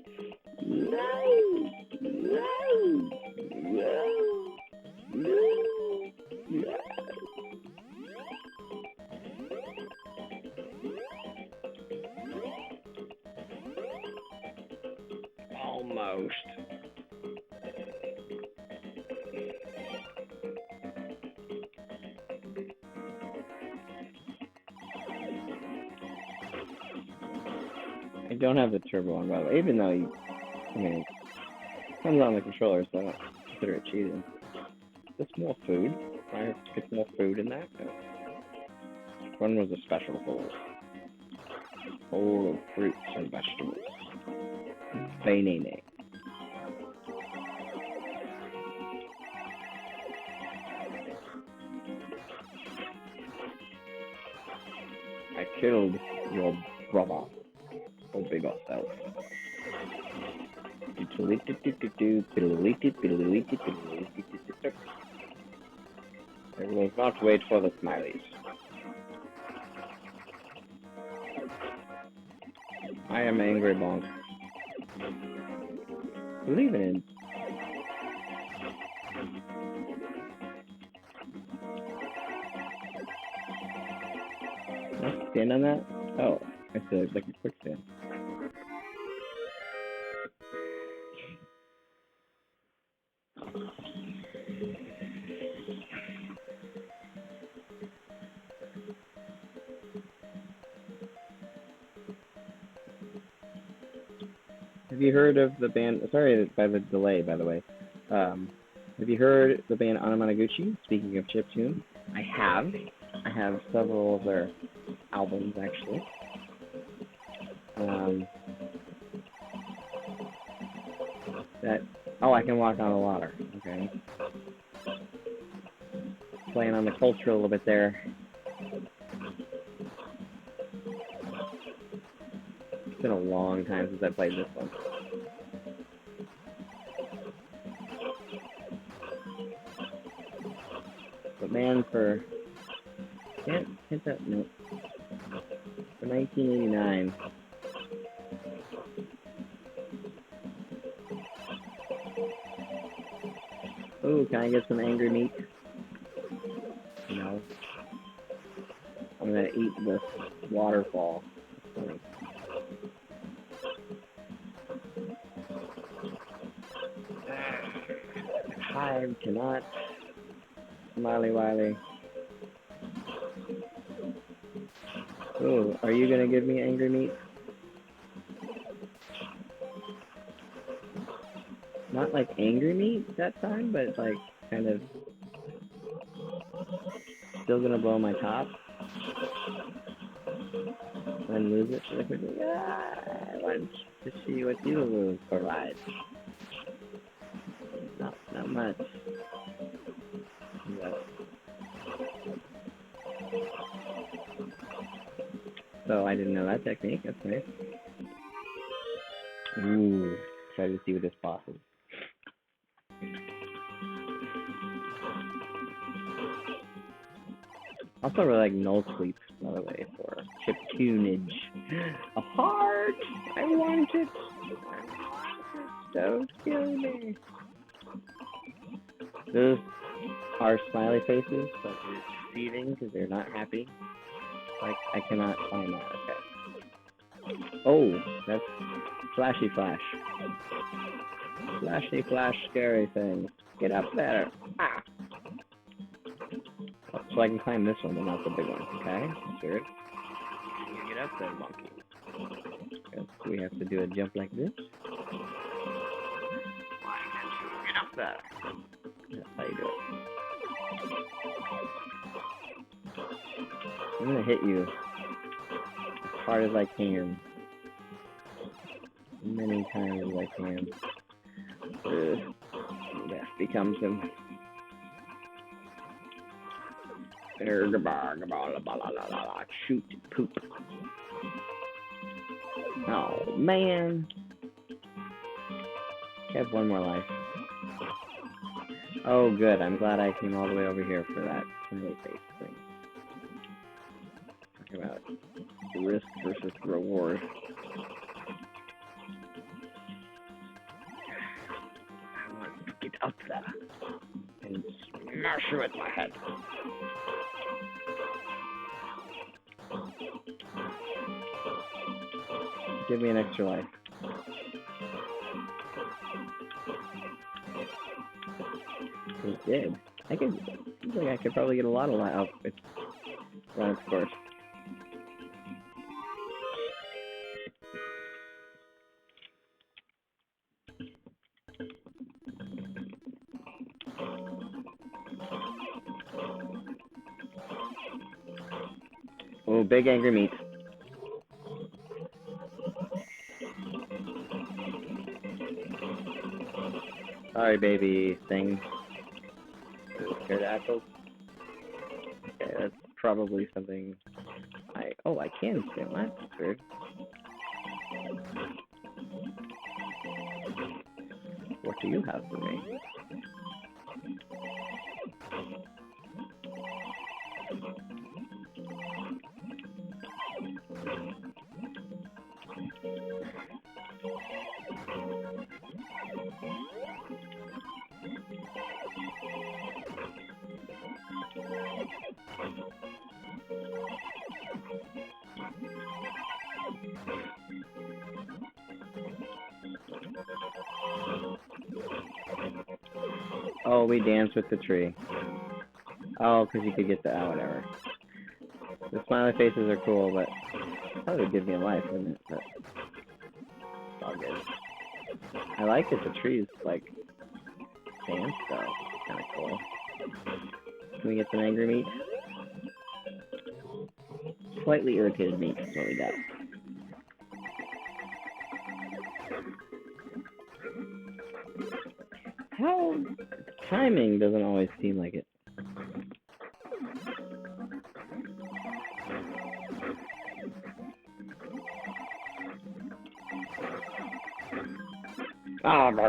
Almost. I don't have the turbo on, by the way, even though I mean, it comes on the controller, so I don't consider it cheating. Is this more food? I have to get more food in that? No. One was a special bowl. Bowl of fruits and vegetables. Banana. I killed your brother. Oh, big old self. I will not wait for the smileys. I am angry, Bonk. Believe it in. Can I stand on that? Oh, I said like a quick stand. Have you heard of the band? Sorry by the delay, by the way. Have you heard the band Anamanaguchi? Speaking of chiptune, I have. I have several of their albums actually. I can walk on the water. Okay. Playing on the culture a little bit there. It's been a long time since I played this one. But man, for can't hit that note. For 1989, Ooh, can I get some angry meat? No. I'm gonna eat this waterfall. That's funny. I cannot. Smiley Wiley. Ooh, are you gonna give me angry meat? Not like angry meat that time, but like kind of still gonna blow my top. And lose it really quickly. I want to see what you will provide. Not much. But. So I didn't know that technique. That's nice. Ooh, try to see what this boss is. Also really like null sleep, by the way, for chip tunage. A heart! I want it! Don't kill me! Those are smiley faces, but they're seething because they're not happy. Like, I cannot find that, okay. Oh, that's flashy flash. Flashy flash scary thing. Get up there! Ah! So I can climb this one, but not the big one, okay? That's weird. You get up there, monkey. Guess we have to do a jump like this. Why can't you get up there? That's how you do it. I'm gonna hit you as hard as I can. Many times as I can. Death becomes him. Shoot, poop. Oh, man. I have one more life. Oh, good. I'm glad I came all the way over here for that smiley face thing. Talking about risk versus reward. I want to get up there and smash you with my head. Give me an extra life. He's dead. Seems like I could probably get a lot of life. Oh, it's run its course. Oh, big angry meat. Sorry, baby thing. Scared apples? Okay, that's probably something I can steal that. That's weird. What do you have for me? Oh, we danced with the tree. Oh, because you could get the whatever. The smiley faces are cool, but that would give me a life, wouldn't it? But it's all good. I like that the trees like dance though. It's kind of cool. Can we get some angry meat? Slightly irritated meat is what we got. How timing doesn't always seem like it. Oh, no.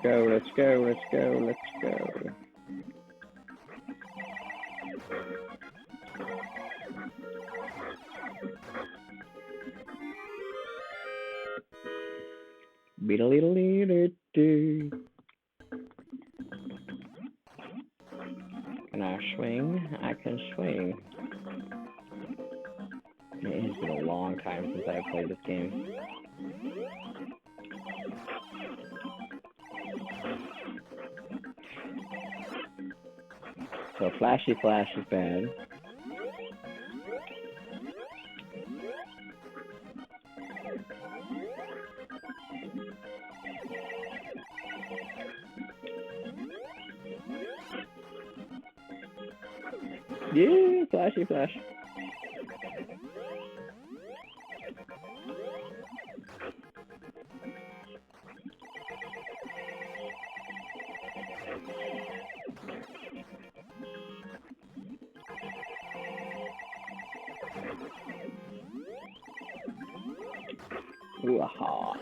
Let's go. do. Can I swing? I can swing. It has been a long time since I've played this game. So flashy flash is bad. Yeah, flashy flash. Ooh, aha.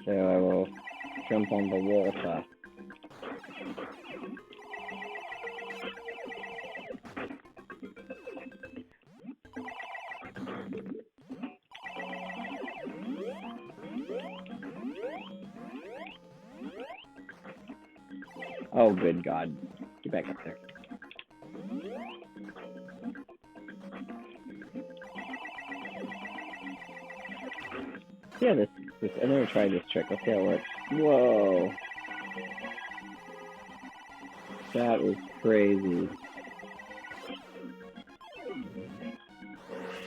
So I will jump on the water. Oh, good God. Get back up there. Yeah, this I never tried this trick. Let's see how it works. Whoa. That is crazy.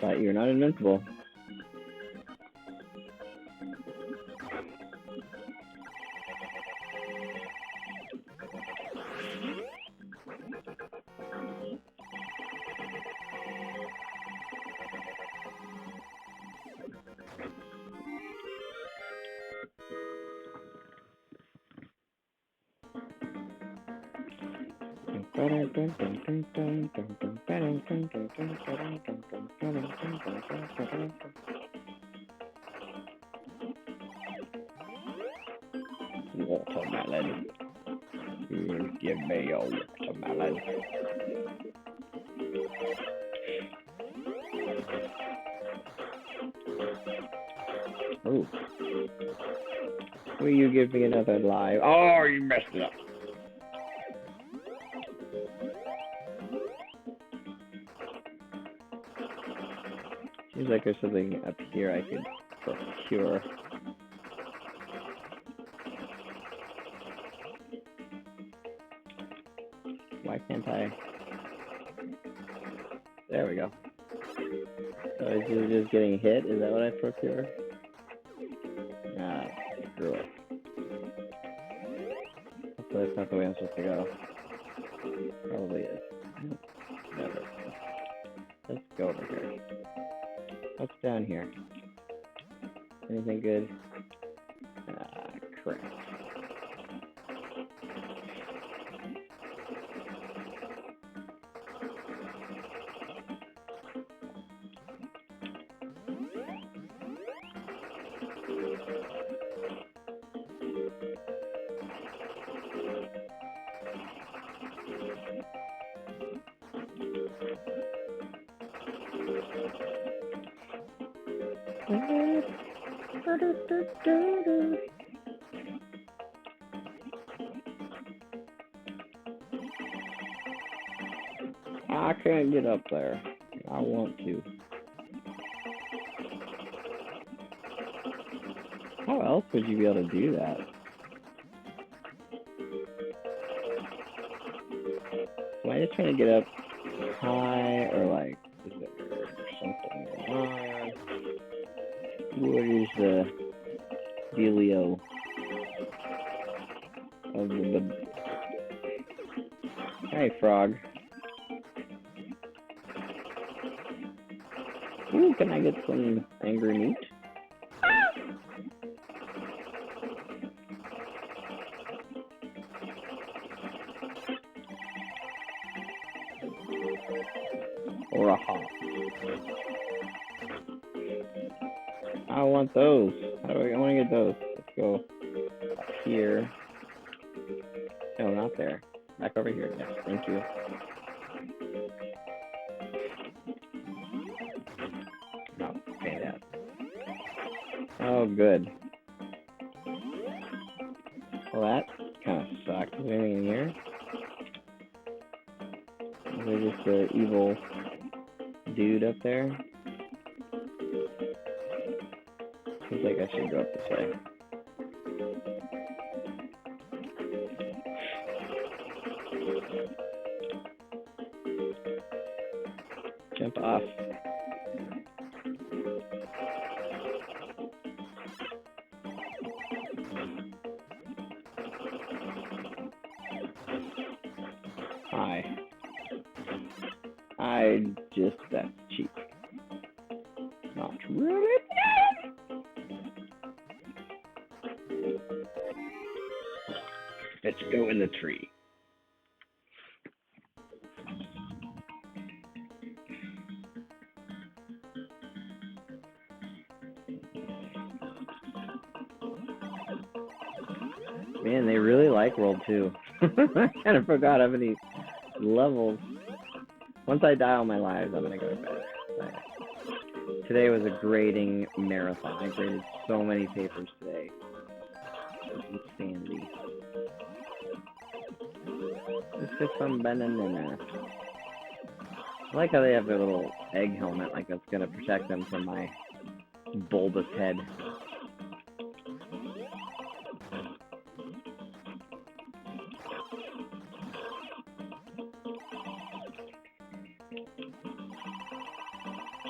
But you're not invincible. Watermelon. You give me your watermelon. Ooh. Will you give me another life? Oh, you messed it up. Seems like there's something up here I could procure. Why can't I? There we go. So is it just getting hit? Is that what I procure? Ah, screw it. Hopefully that's not the way I'm supposed to go. Probably is. Never. Let's go over here. What's down here? Anything good? Ah, crap. I can't get up there. I want to. How else would you be able to do that? Am I just trying to get up high, or like, is there something going on? What is the dealio of the... Hey, frog. Ooh, can I get some angry meat? Or a hawk. I want those. How do I want to get those? Let's go up here. No, not there. Back over here. Yes, thank you. No, fantastic. Oh, good. Well, that kind of sucks. Is there anything in here? Is there just an evil dude up there? Seems like I should go up this way. Jump off. Hi. That's cheap. Not really. Let's go in the tree. Man, they really like World 2. I kind of forgot how many levels. Once I die all my lives, I'm gonna go to bed. Today was a grading marathon. I graded so many papers today. It's insanity. Let's get some banana. I like how they have their little egg helmet, like that's gonna protect them from my bulbous head.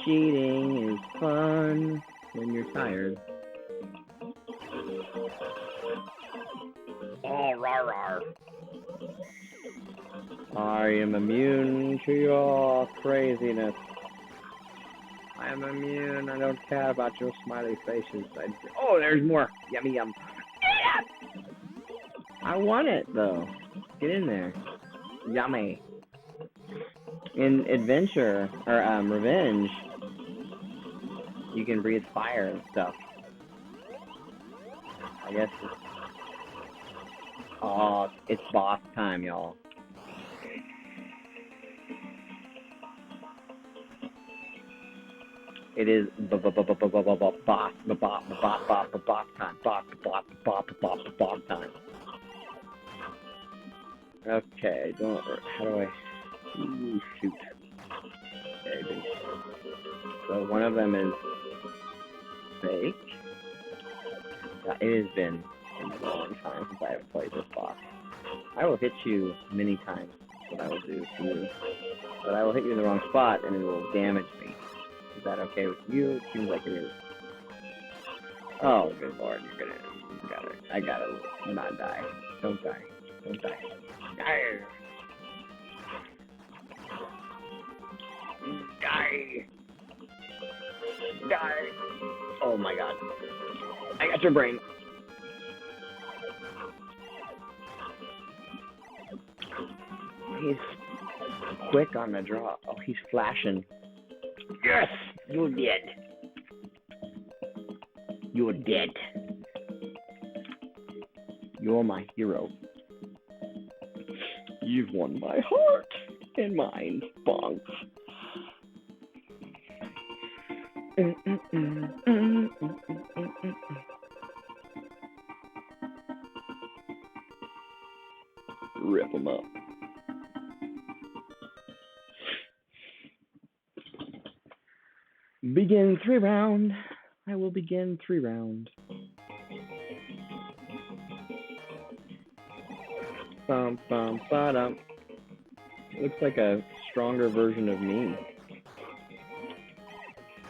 Cheating is fun when you're tired. Oh, rar rar. I am immune to your craziness. I am immune. I don't care about your smiley faces. Oh, there's more. Yummy yum. I want it though. Get in there. Yummy. In Adventure or Revenge, you can breathe fire and stuff. I guess it's boss time, y'all. It is boss time. Okay, how do I shoot? Okay, so one of them is fake. It has been a long time since I have played this boss. I will hit you many times. What I will do to you, but I will hit you in the wrong spot and it will damage me. Is that okay with you? It seems like it is. Oh, good lord, I gotta not die. Don't die. Don't die. Die! Die! Die! Oh my god. I got your brain. He's quick on the draw. Oh, he's flashing. Yes! You're dead. You're dead. You're my hero. You've won my heart and mind, Bonk. Rip him up. Begin 3 round. I will begin 3 round. Bum bum ba-dum. Looks like a stronger version of me.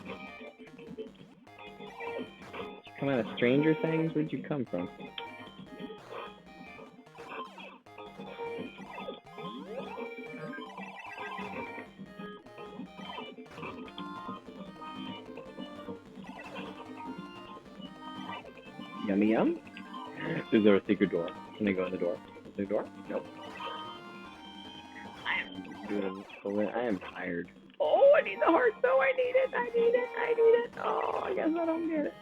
Did you come out of Stranger Things? Where'd you come from? Yummy yum? Is there a secret door? Can I go in the door? Is there a door? Nope. I am tired. Oh, I need the heart though. I need it. I need it. I need it. Oh, I guess I don't get it.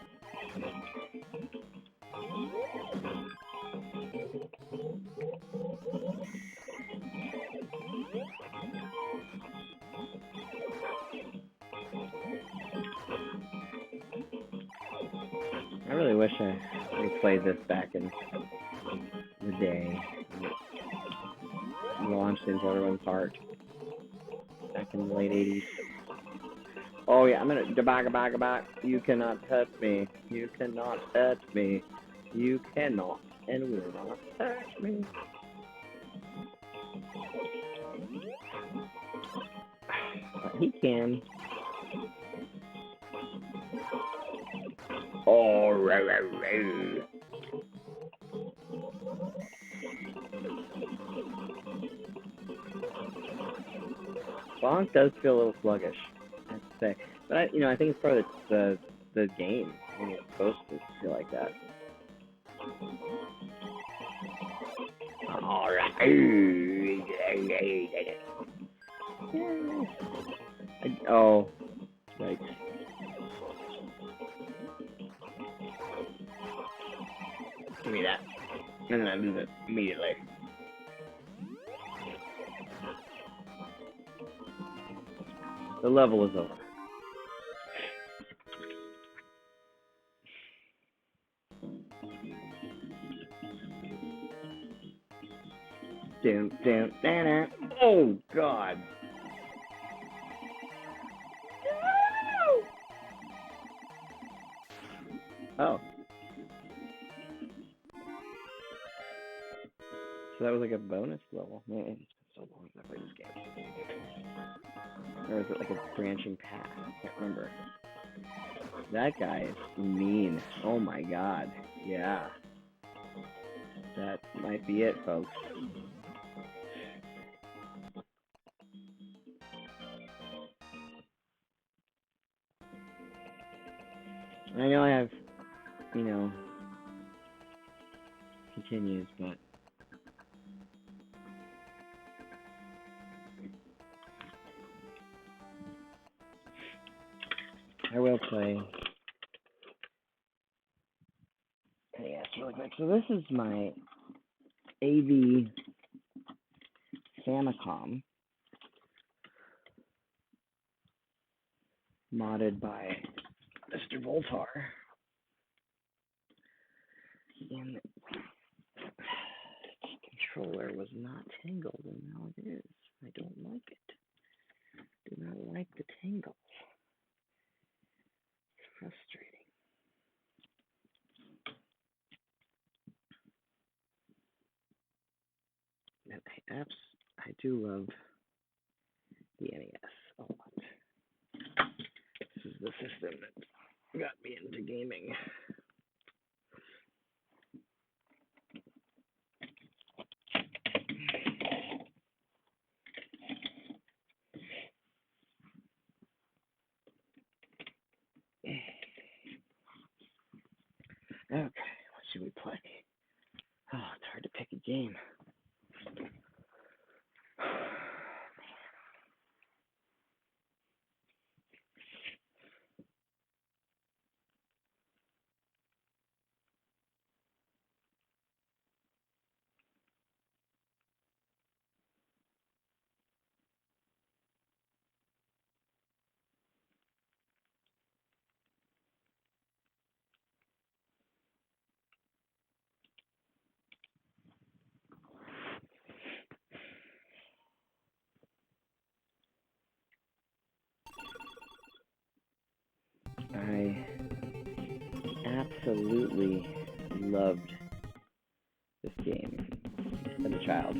wish I replayed this back in the day. Launched into everyone's heart. Back in the late 80s. Oh yeah, I'm gonna back. You cannot touch me. You cannot touch me. You cannot and will not touch me. But he can. Oh, right. Bonk does feel a little sluggish, I have to say. But I think it's part of the game. I think it's supposed to feel like that. All right. Oh, right. Give me that. And then I lose it immediately. The level is over. Down. Oh, God. Oh. So that was like a bonus level. Man, it's been so long since I played this game. Or is it like a branching path? I can't remember. That guy is mean. Oh my god. Yeah. That might be it, folks. I know I have, continues, but I will play. Yes, really quick. So this is my AV Famicom, modded by Mr. Voltar. And the controller was not tangled, and now it is. I don't like it. Do not like the tangle. It's frustrating. And I do love the NES a lot. This is the system that got me into gaming. Okay, what should we play? Oh, it's hard to pick a game. I absolutely loved this game as a child.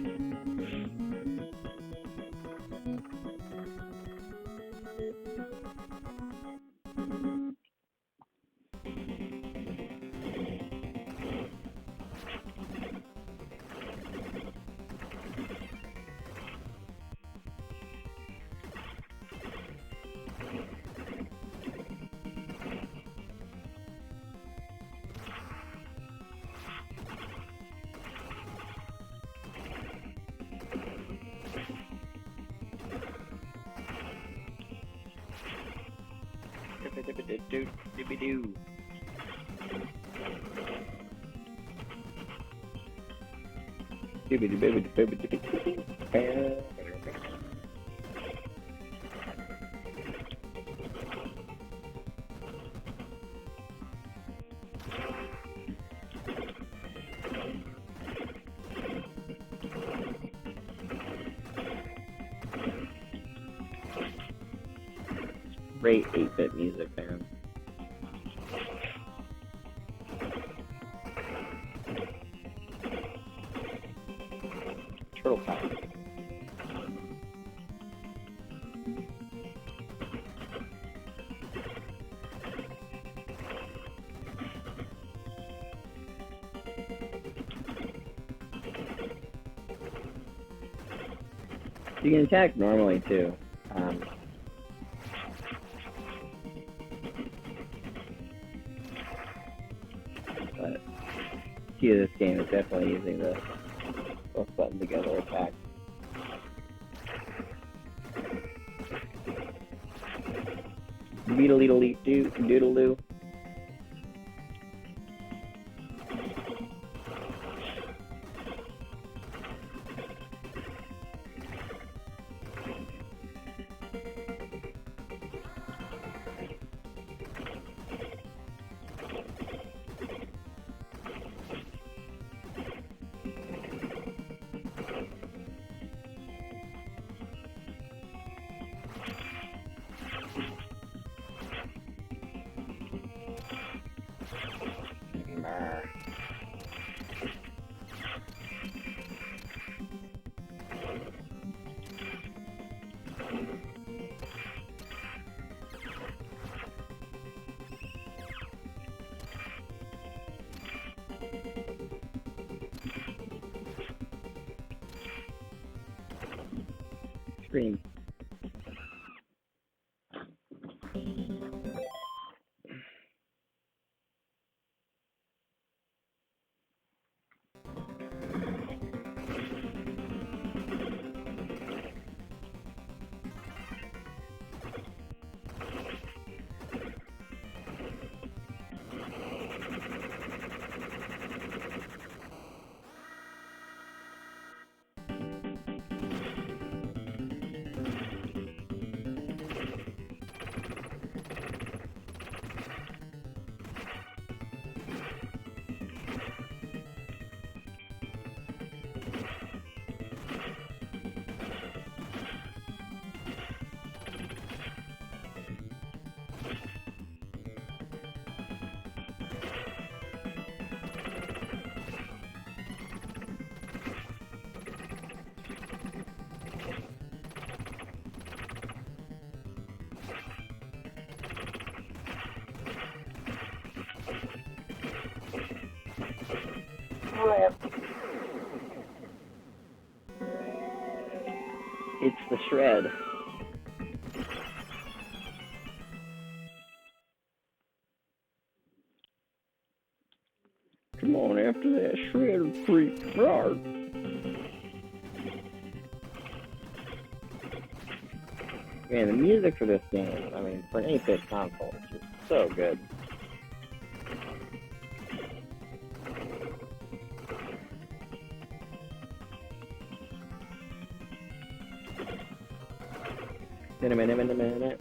Doo-doo-doo-doo-doo. Great 8-bit music, man. Turtle Power. You can attack normally too. But key of this game is definitely using the both buttons together attack. Doodle-doo. Scream. It's the shred. Come on, after that shred of creep roar. Man, the music for this game, I mean, for an 8-bit console, is just so good. Minute.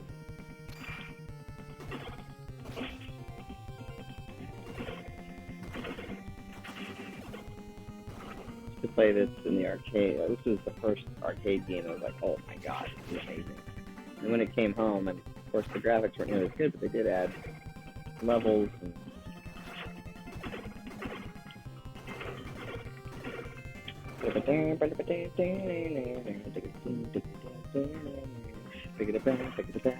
To play this in the arcade, this was the first arcade game. I was like, oh my god, this is amazing. And when it came home, and of course the graphics weren't nearly as good, but they did add levels and pick it back.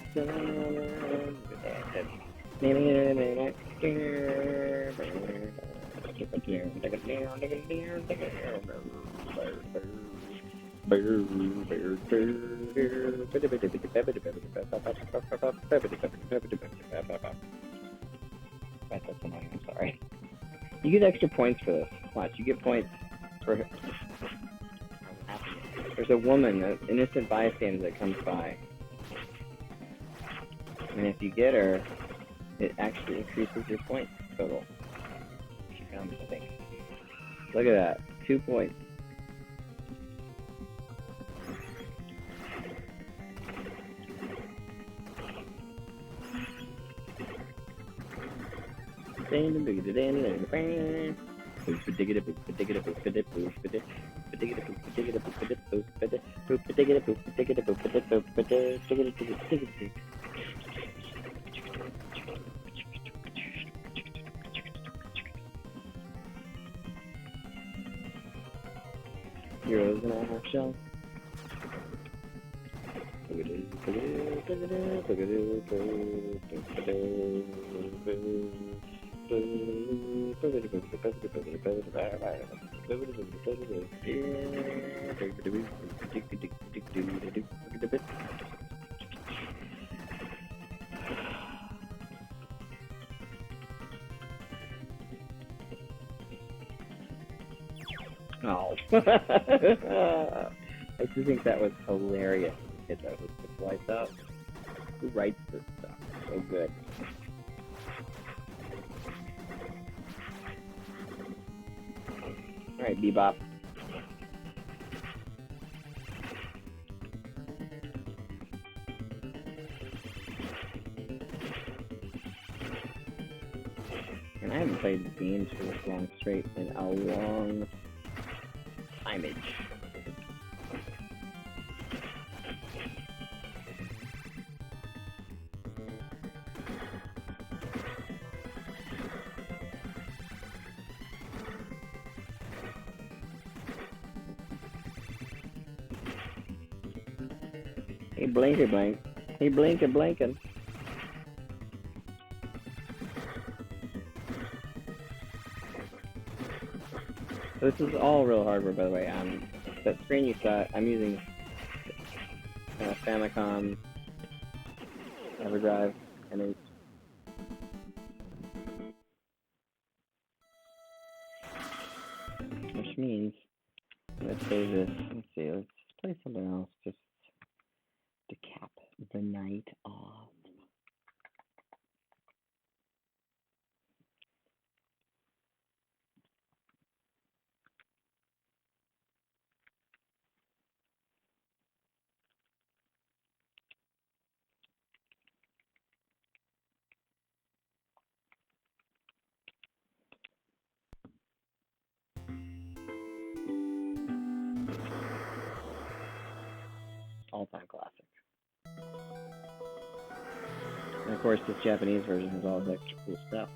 That's annoying, I'm sorry. You get extra points for this. Watch, you get points for... There's a woman, an innocent bystander that comes by. And if you get her, it actually increases your points total. She comes, I think. Look at that. 2 points. Heroes in a half shell. Oh. I just think that was hilarious. Hit that with the lights out. Who writes this stuff? So good. Alright, Bebop. And I haven't played games for this long straight in a long timeage. Hey, blinker blank. Hey, blinker blanking. This is all real hardware, by the way. That screen you saw, I'm using Famicom EverDrive, and it's which means let's save this. Let's see. Let's play something else just to cap the night off. All-time classic. And of course, this Japanese version has all this extra cool stuff.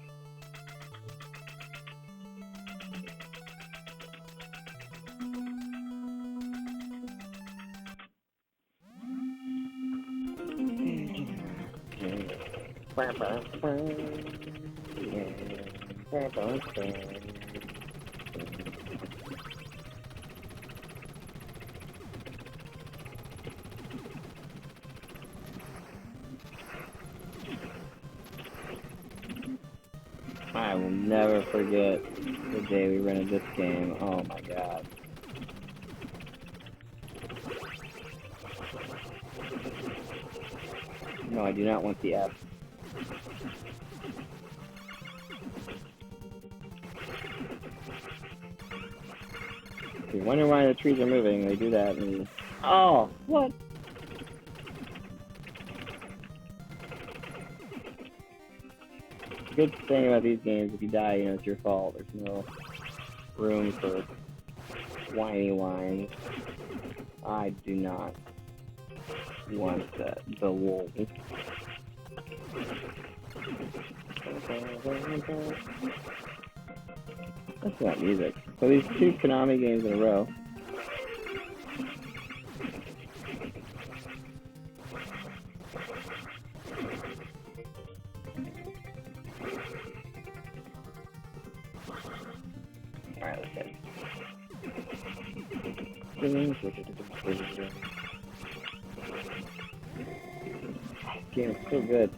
I will never forget the day we rented this game. Oh my god. No, I do not want the F. If you wonder why the trees are moving, they do that and... Oh! What? The good thing about these games, if you die, you know, it's your fault. There's no room for whiny whines. I do not want the wolf. That's not music. So these two Konami games in a row. Alright, let's get it. This game is so good.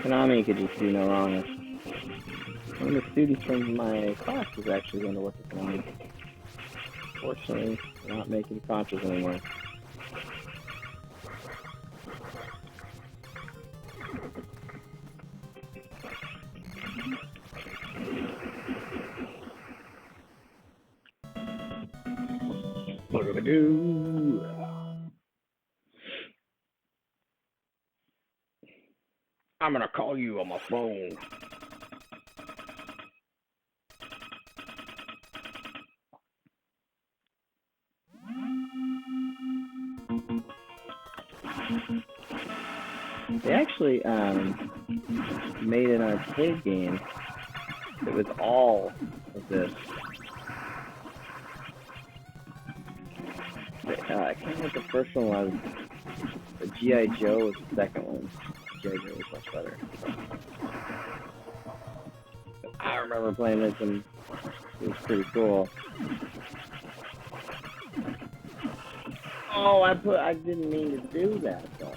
Konami could just do no wrong. One of the students from my class is actually going to work at Konami. Fortunately, they're not making Contras anymore. Boo-ba-doo. I'm gonna call you on my phone. They actually made an arcade game It was all of this. I can't remember what the first one was. The G.I. Joe was the second one. G.I. Joe was much better. But I remember playing this and it was pretty cool. Oh, I didn't mean to do that though.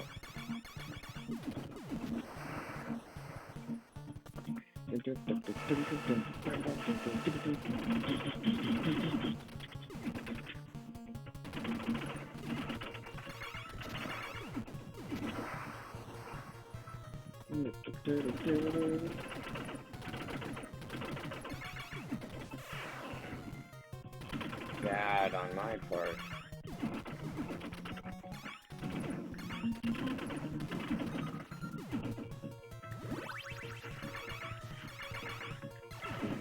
Bad on my part.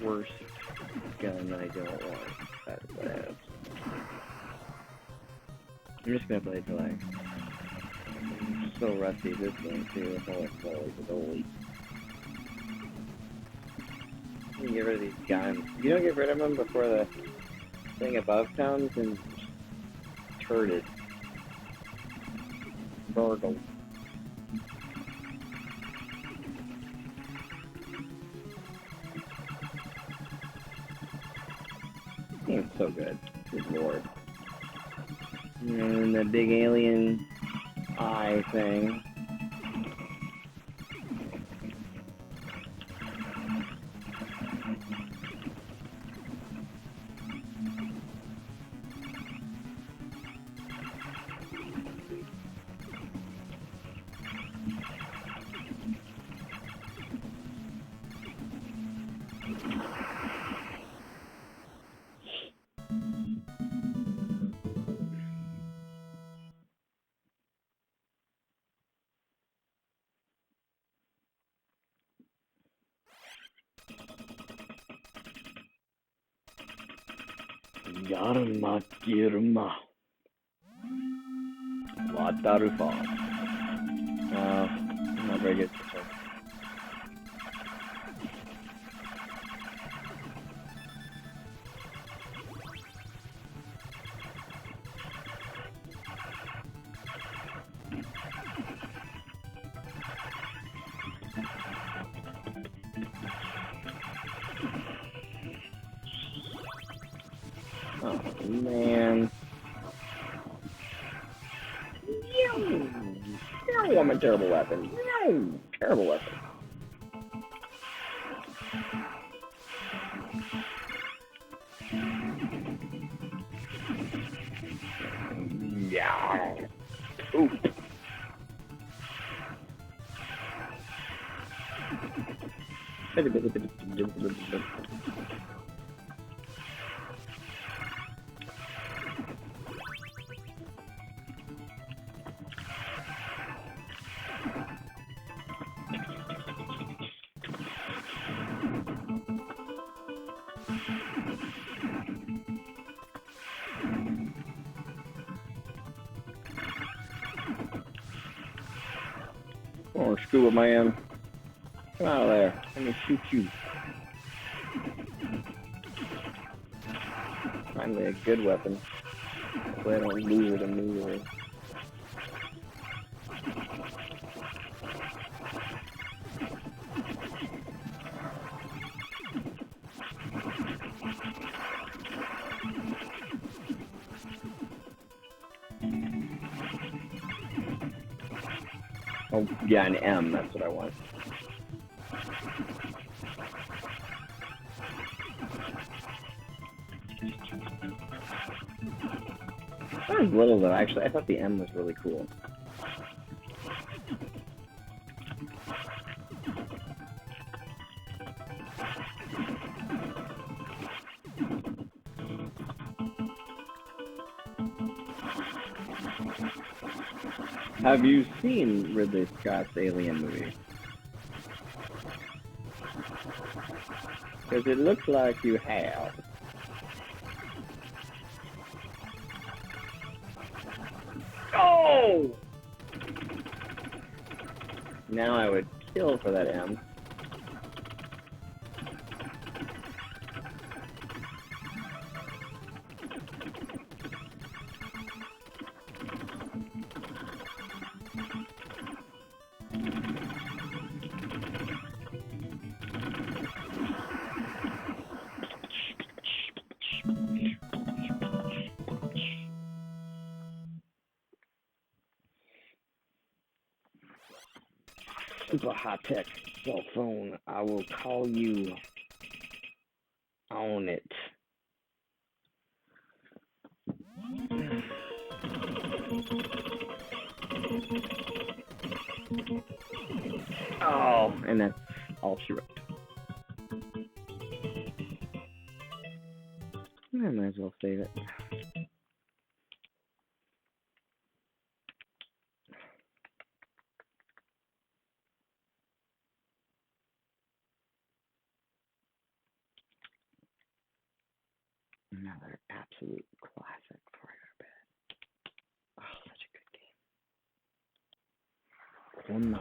Worst gun I don't want. That's what I have. I'm just gonna play till I'm so rusty this one too. It's old. You can get rid of these guns. You don't get rid of them before the thing above comes and turd Burgle. It's so good. Good lord. And the big alien eye thing. Yarma Girma Watarufa. I'm not very good at this one. Oh man. No, I'm a terrible weapon. No, terrible weapon. Yeah. Ooh. Oh, scuba man. Come out of there. Let me shoot you. Finally a good weapon. So I don't lose it immediately. Oh, yeah, an M, that's what I want. That was little though, actually. I thought the M was really cool. Have you seen Ridley Scott's Alien movie? Because it looks like you have. Oh! Now I would kill for that M. super high-tech cell phone. I will call you on it. Oh, and that's all she wrote. I might as well save it. Another absolute classic for your bed. Oh, such a good game. 1 9.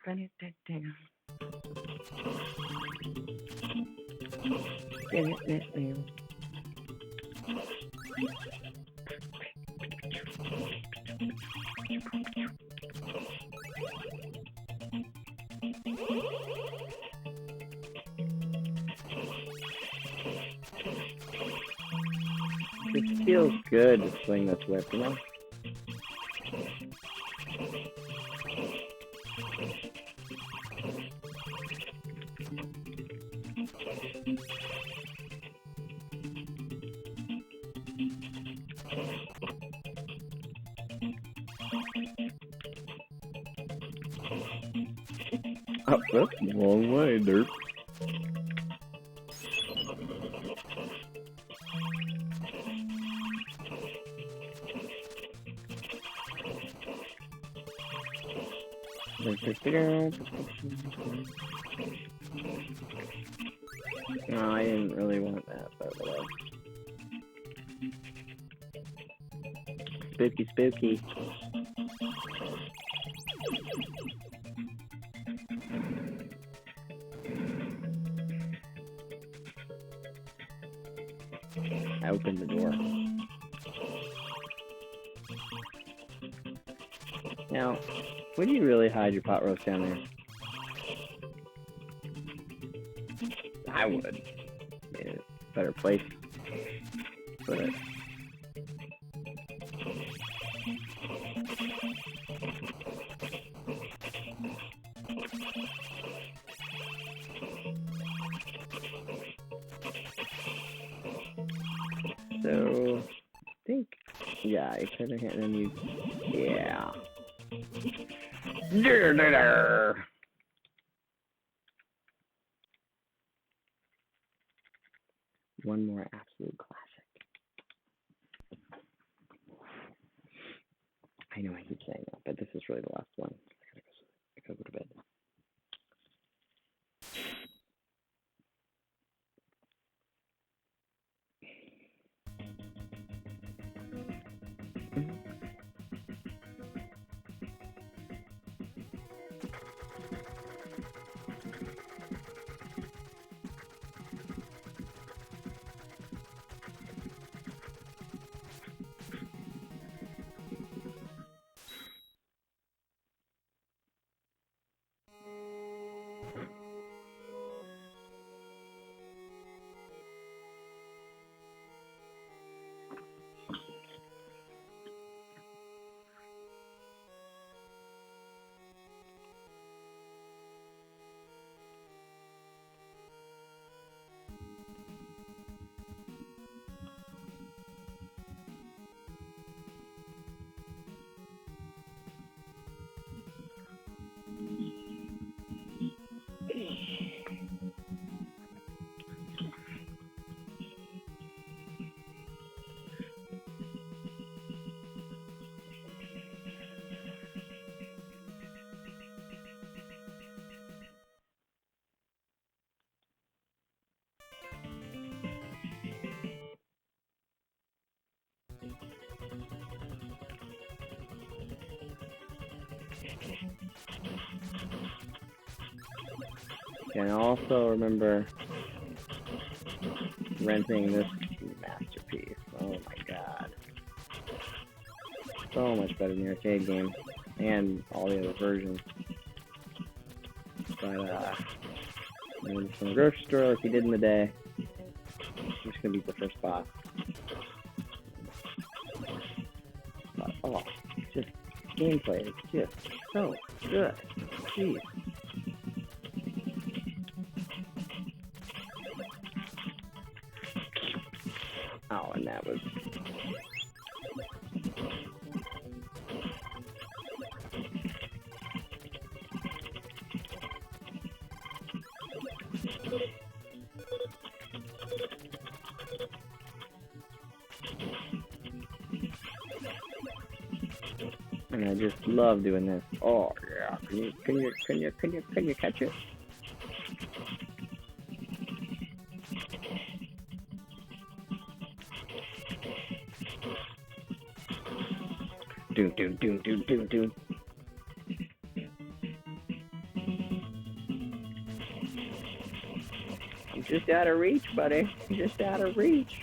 Run it down. Get it down. It feels good to swing this whip, you know? Oh, that's the wrong way, derp. No, I didn't really want that, but whatever. Spooky, spooky. I opened the door. Now, would you really hide your pot roast down there? I would. Made it a better place. Put it. So, I think, yeah, you turn your hand and then you, yeah. One more absolute classic. I know I keep saying that, but this is really the last one. I gotta go to bed. And also remember renting this masterpiece. Oh my god. So much better than the arcade game. And all the other versions. But, from the grocery store like you did in the day. I'm just gonna beat the first boss. gameplay is just so good. Jeez. Oh, and that was... And I just love doing this. Oh yeah, can you catch it? Doom. I'm just out of reach, buddy. I'm just out of reach.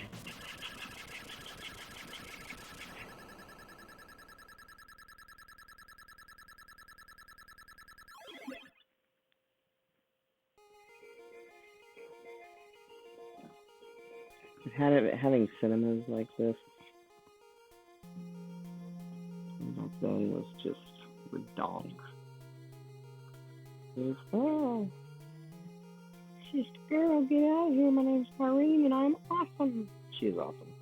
Having cinemas like this back then was just redonk. It was, oh, sister girl, get out of here. My name's Maureen and I'm awesome. She's awesome.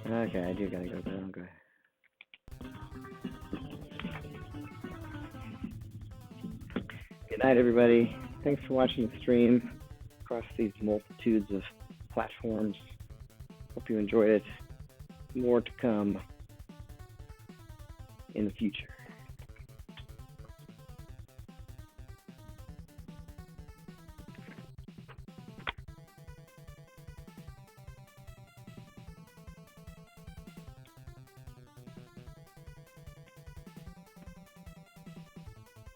Okay, I do gotta go there. Okay. Good night, everybody. Thanks for watching the stream across these multitudes of platforms. Hope you enjoyed it. More to come in the future.